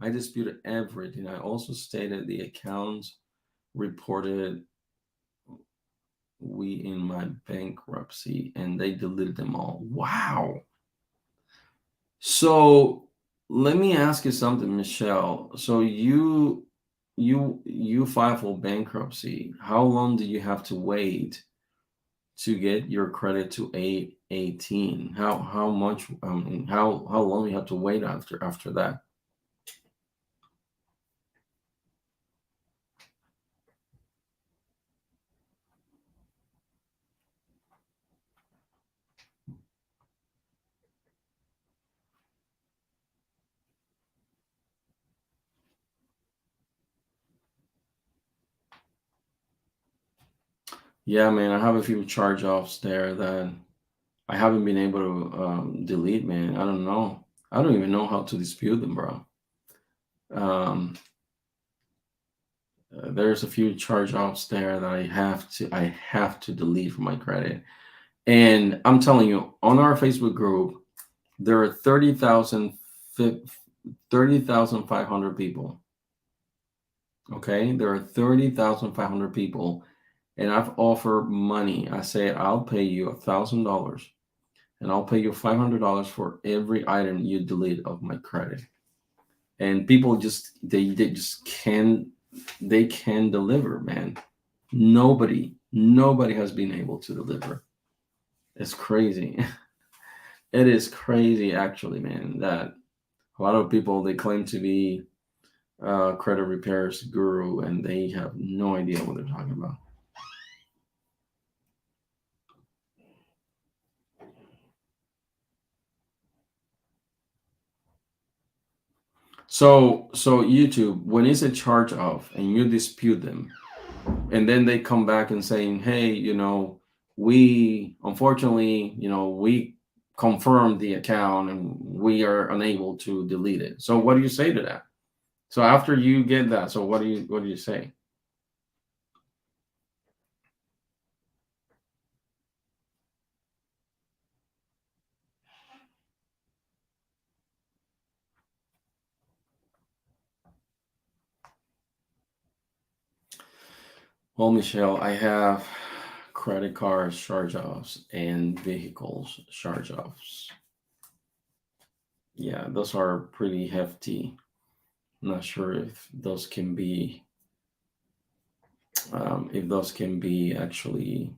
S1: I disputed everything. I also stated the accounts reported we in my bankruptcy, and they deleted them all. Wow. So let me ask you something, Michelle. So you file for bankruptcy. How long do you have to wait to get your credit to 818? How much how long you have to wait after that? Yeah, man, I have a few charge offs there that I haven't been able to delete, man. I don't know. I don't even know how to dispute them, bro. Um, there's a few charge offs there that I have to delete from my credit. And I'm telling you, on our Facebook group, there are 30,500 people. Okay, there are 30,500 people, and I've offered money. I say I'll pay you $1,000, and I'll pay you $500 for every item you delete of my credit. And people just they just can deliver, man. Nobody has been able to deliver. It's crazy. It is crazy, actually, man. That a lot of people they claim to be credit repairs guru, and they have no idea what they're talking about. So YouTube, when it's a charge off and you dispute them, and then they come back and saying, hey, we unfortunately, we confirmed the account and we are unable to delete it. So what do you say to that? So after you get that, so what do you say? Well, Michelle, I have credit cards charge-offs and vehicles charge-offs. Yeah, those are pretty hefty. Not sure if those can be actually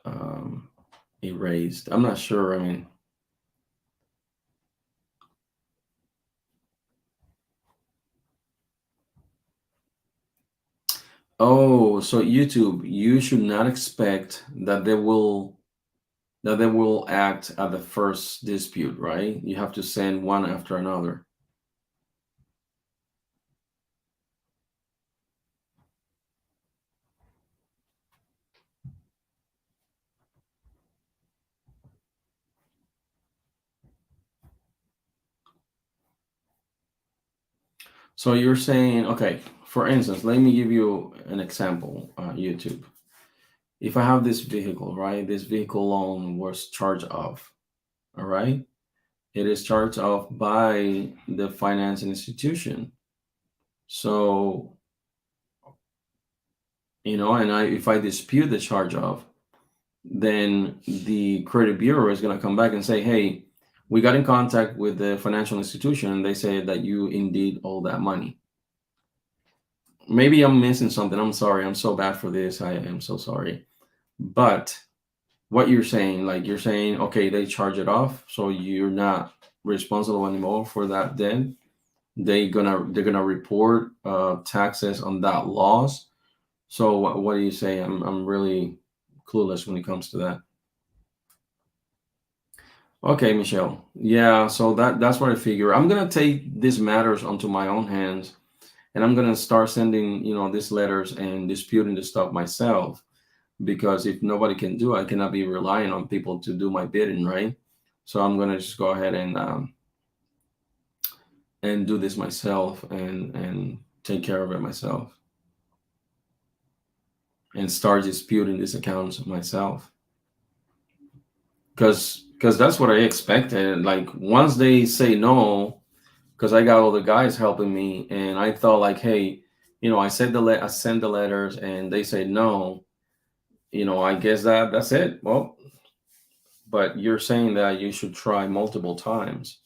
S1: um, erased. I'm not sure. I mean, oh, so YouTube, you should not expect that they will act at the first dispute, right? You have to send one after another. So you're saying, okay, for instance, let me give you an example, YouTube. If I have this vehicle, right? This vehicle loan was charged off, all right? It is charged off by the financing institution. So, and if I dispute the charge off, then the credit bureau is going to come back and say, hey, we got in contact with the financial institution and they say that you indeed owe that money. Maybe I'm missing something. I'm sorry. I'm so bad for this. I am so sorry. But what you're saying, like you're saying, okay, they charge it off, so you're not responsible anymore for that debt. They're gonna report taxes on that loss. So what do you say? I'm really clueless when it comes to that. Okay, Michelle. Yeah, so that's what I figure. I'm gonna take these matters onto my own hands, and I'm gonna start sending these letters and disputing the stuff myself. Because if nobody can do it, I cannot be relying on people to do my bidding, right? So I'm gonna just go ahead and do this myself and take care of it myself and start disputing these accounts myself. because that's what I expected. Like once they say no, because I got all the guys helping me, and I thought like, hey, I sent the letters, and they say no. I guess that's it. Well, but you're saying that you should try multiple times.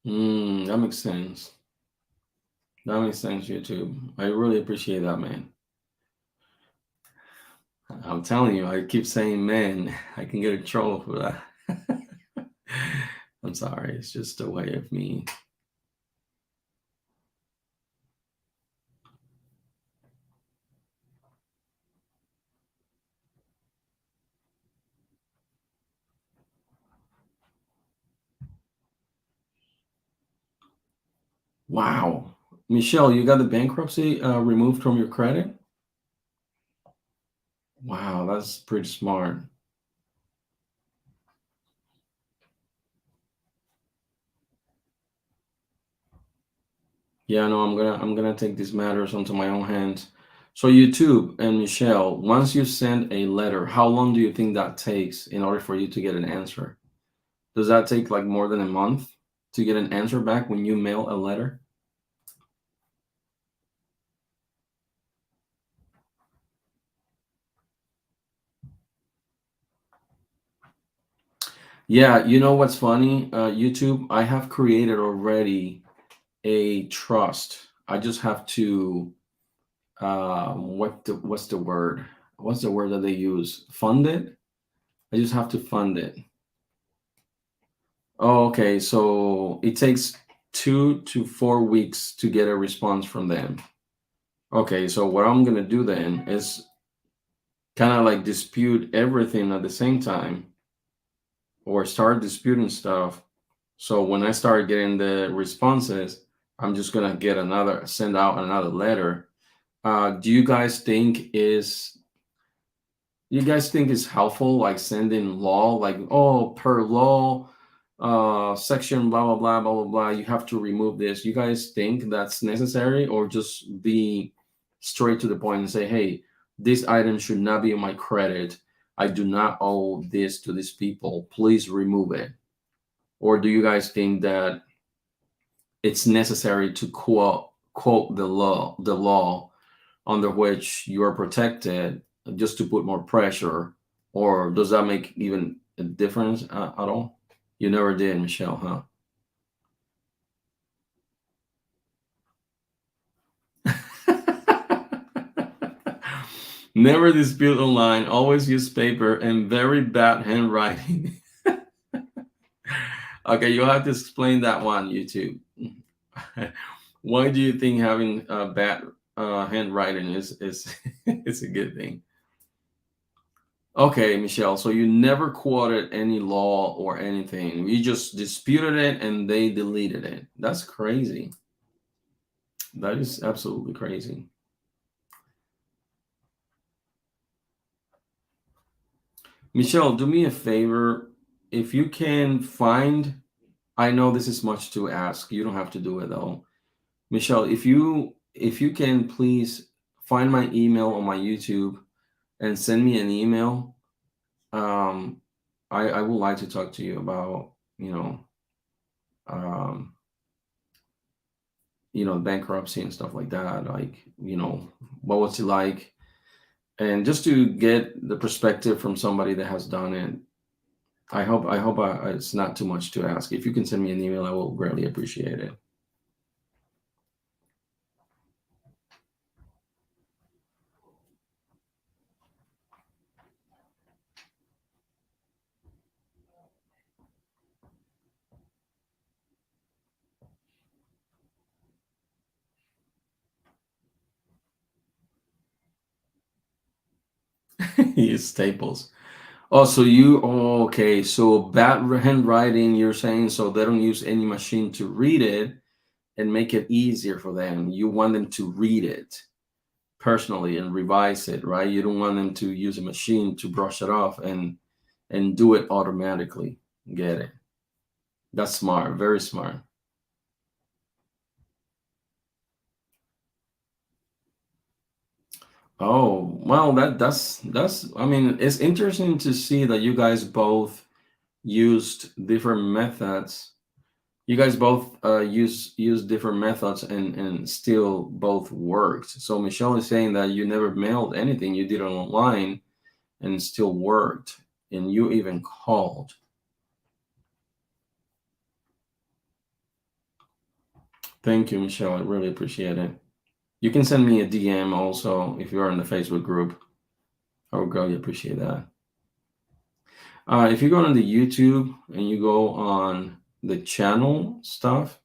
S1: That makes sense. That makes sense, YouTube. I really appreciate that, man. I'm telling you, I keep saying man. I can get in trouble for that. I'm sorry. It's just a way of me. Wow. Michelle, you got the bankruptcy removed from your credit? Wow, that's pretty smart. Yeah, no, I'm gonna take these matters onto my own hands. So YouTube and Michelle, once you send a letter, how long do you think that takes in order for you to get an answer? Does that take like more than a month to get an answer back when you mail a letter? Yeah, you know what's funny? YouTube, I have created already a trust. I just have to what's the word? What's the word that they use? Fund it? I just have to fund it. Oh, okay. So it takes 2 to 4 weeks to get a response from them. Okay, so what I'm gonna do then is kind of like dispute everything at the same time or start disputing stuff. So when I start getting the responses, I'm just gonna send out another letter. Do you guys think it's helpful like sending law like, oh, per law section blah blah blah blah blah blah, you have to remove this? You guys think that's necessary, or just be straight to the point and say, hey, this item should not be on my credit, I do not owe this to these people, please remove it? Or do you guys think that it's necessary to quote the law under which you are protected, just to put more pressure? Or does that make even a difference at all? You never did, Michelle, huh? Never dispute online, always use paper, and very bad handwriting. Okay, you'll have to explain that one, YouTube. Why do you think having bad handwriting is is a good thing? Okay, Michelle. So you never quoted any law or anything. You just disputed it and they deleted it. That's crazy. That is absolutely crazy. Michelle, do me a favor. If you can find, I know this is much to ask. You don't have to do it though. Michelle, if you can please find my email on my YouTube and send me an email. Um, I would like to talk to you about, um, bankruptcy and stuff like that. Like, what was it like? And just to get the perspective from somebody that has done it. I hope it's not too much to ask. If you can send me an email, I will greatly appreciate it. Use staples. Oh, so you, oh, okay. So bad handwriting, you're saying, so they don't use any machine to read it and make it easier for them. You want them to read it personally and revise it, right? You don't want them to use a machine to brush it off and do it automatically. Get it? That's smart, very smart. Oh, well, that's I mean, it's interesting to see that you guys both used different methods. You guys both use different methods and still both worked. So Michelle is saying that you never mailed anything, you did it online and it still worked, and you even called. Thank you, Michelle. I really appreciate it. You can send me a DM also if you are in the Facebook group. I would really appreciate that. If you go on the YouTube and you go on the channel stuff,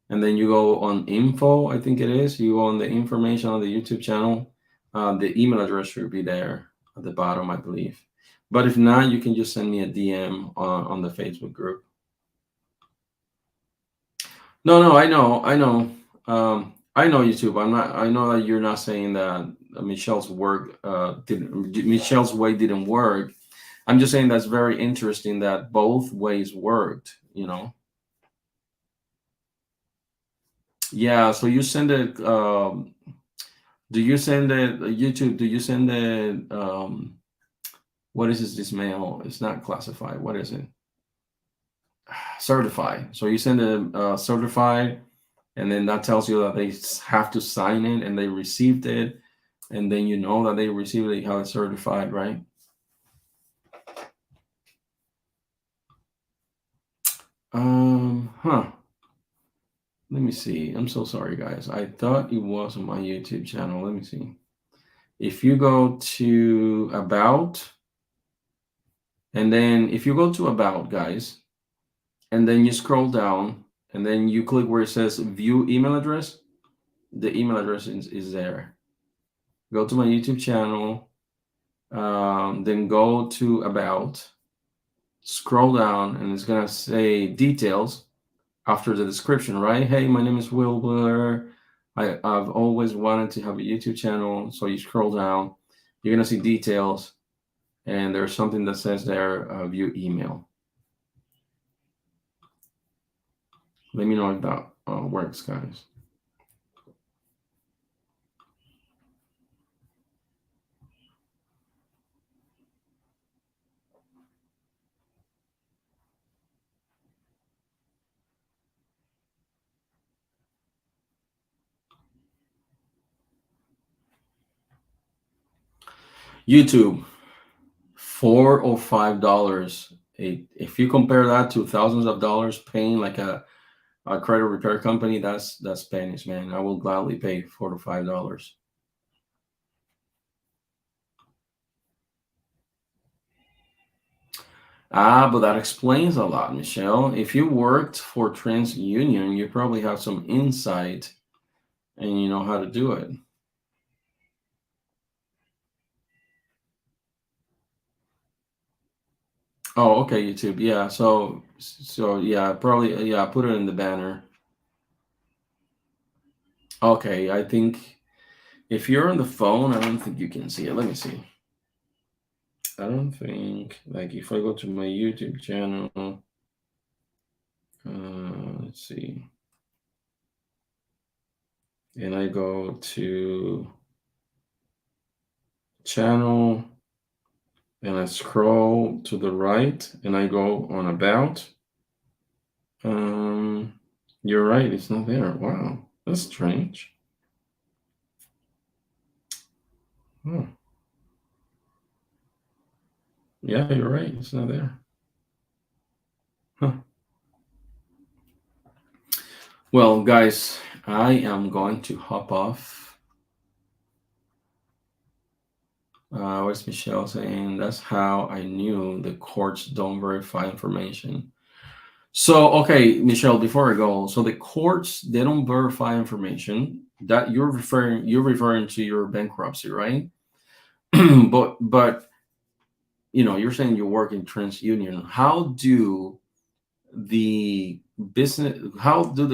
S1: and then you go on info, I think it is. You go on the information on the YouTube channel. The email address should be there at the bottom, I believe. But if not, you can just send me a DM on the Facebook group. No, no, I know YouTube. I'm not. I know that you're not saying that Michelle's work didn't. Michelle's way didn't work. I'm just saying that's very interesting that both ways worked. You know. Yeah. So you send it. Do you send it YouTube? Do you send it? What is this mail? It's not classified. What is it? Certified. So you send it certified, and then that tells you that they have to sign it and they received it, and then you know that they received it, how it's certified, right? Huh. Let me see. I'm so sorry, guys. I thought it was on my YouTube channel. Let me see. If you go to about, and then if you go to about, guys, and then you scroll down, and then you click where it says view email address, the email address is there. Go to my YouTube channel, then go to about, scroll down, and it's gonna say details after the description, right? Hey, my name is Wilbur. I've always wanted to have a YouTube channel. So you scroll down, you're gonna see details, and there's something that says there, view email. Let me know if that works, guys. YouTube, $4 or $5. If you compare that to thousands of dollars paying like a credit repair company, that's Spanish, man. I will gladly pay $4 to $5. Ah, but that explains a lot, Michelle. If you worked for TransUnion, you probably have some insight and you know how to do it. Oh, okay, YouTube. Yeah. So yeah, probably yeah, put it in the banner. Okay, I think if you're on the phone, I don't think you can see it. Let me see. I don't think like if I go to my YouTube channel, let's see, and I go to channel and I scroll to the right and I go on about. You're right, it's not there. Wow, that's strange. Oh, yeah, you're right, it's not there. Huh. Well, guys, I am going to hop off. Where's Michelle saying that's how I knew the courts don't verify information? So, okay, Michelle, before I go, so the courts they don't verify information that you're referring to your bankruptcy, right? but you're saying you work in TransUnion. How do the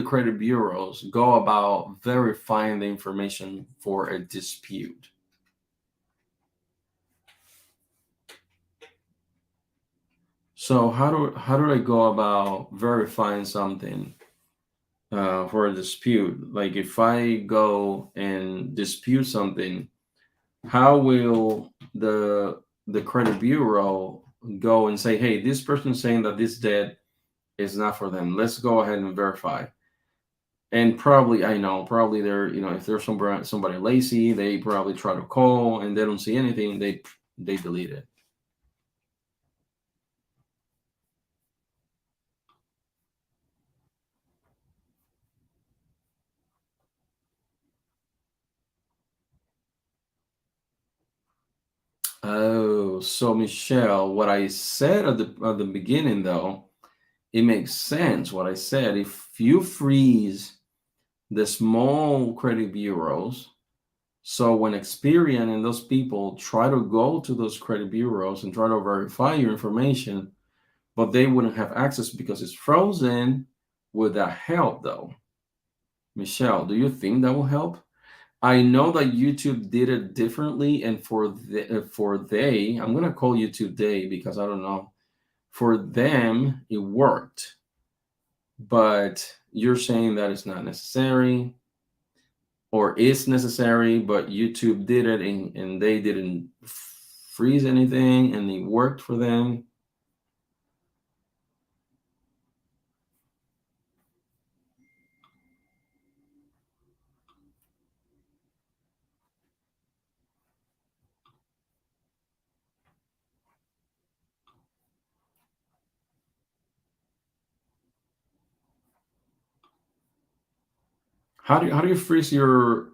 S1: credit bureaus go about verifying the information for a dispute? So how do they go about verifying something for a dispute? Like if I go and dispute something, how will the credit bureau go and say, hey, this person is saying that this debt is not for them. Let's go ahead and verify. And probably, I know, probably they're, if there's somebody lazy, they probably try to call and they don't see anything, they delete it. Oh, so Michelle, what I said at the beginning though, it makes sense. What I said, if you freeze the small credit bureaus, so when Experian and those people try to go to those credit bureaus and try to verify your information, but they wouldn't have access because it's frozen, would that help though? Michelle, do you think that will help? I know that YouTube did it differently, and I'm gonna call YouTube they because I don't know. For them, it worked, but you're saying that it's not necessary, or is necessary, but YouTube did it and they didn't freeze anything, and it worked for them. How do you freeze your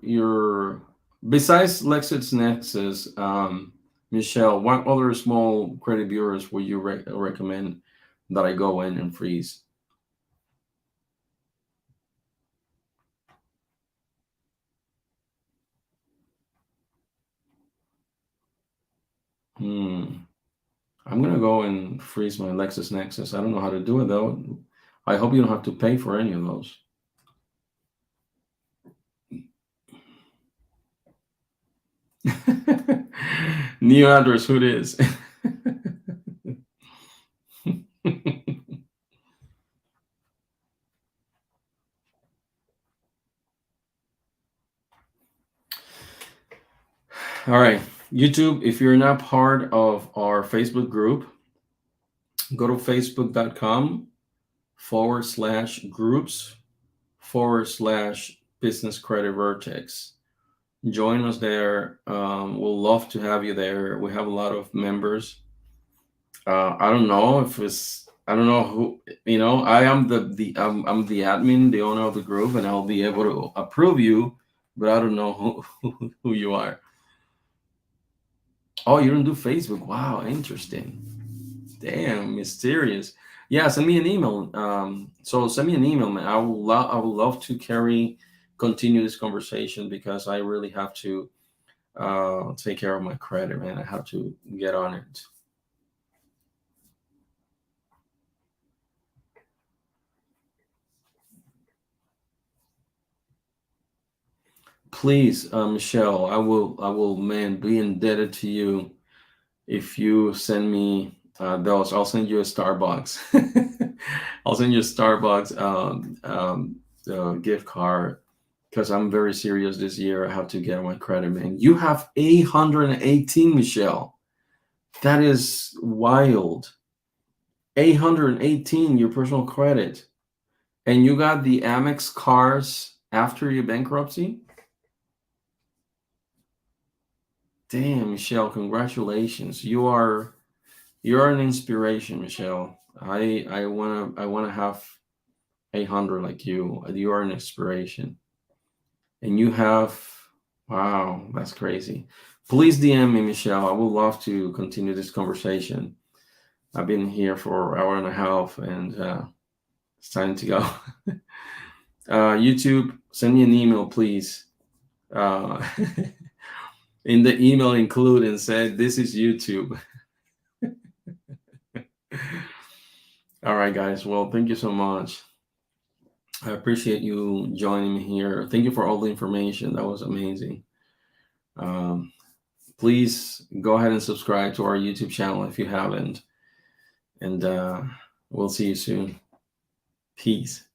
S1: besides LexisNexis, Michelle? What other small credit bureaus would you recommend that I go in and freeze? Hmm. I'm gonna go and freeze my LexisNexis. I don't know how to do it though. I hope you don't have to pay for any of those. New address, who it is? All right, YouTube, if you're not part of our Facebook group, go to facebook.com/groups/business credit vertex. Join us there. We'll love to have you there. We have a lot of members. I don't know if it's, I don't know who, I am I'm the admin, the owner of the group, and I'll be able to approve you, but I don't know who you are. Oh, you don't do Facebook? Wow, interesting. Damn, mysterious. Yeah, send me an email. So send me an email, man. I would love to continue this conversation because I really have to take care of my credit, man. I have to get on it. Please, Michelle, I will, man, be indebted to you if you send me those. I'll send you a Starbucks. I'll send you a Starbucks gift card because I'm very serious this year. I have to get my credit, man. You have 818, Michelle. That is wild. 818, your personal credit. And you got the Amex cards after your bankruptcy? Damn, Michelle, congratulations. You're an inspiration, Michelle. I wanna have 800 like you. You are an inspiration. And you have, wow, that's crazy. Please DM me, Michelle. I would love to continue this conversation. I've been here for an hour and a half, and it's time to go. YouTube, send me an email, please. In the email, include and say, this is YouTube. All right, guys. Well, thank you so much. I appreciate you joining me here. Thank you for all the information. That was amazing. Please go ahead and subscribe to our YouTube channel if you haven't. And we'll see you soon. Peace.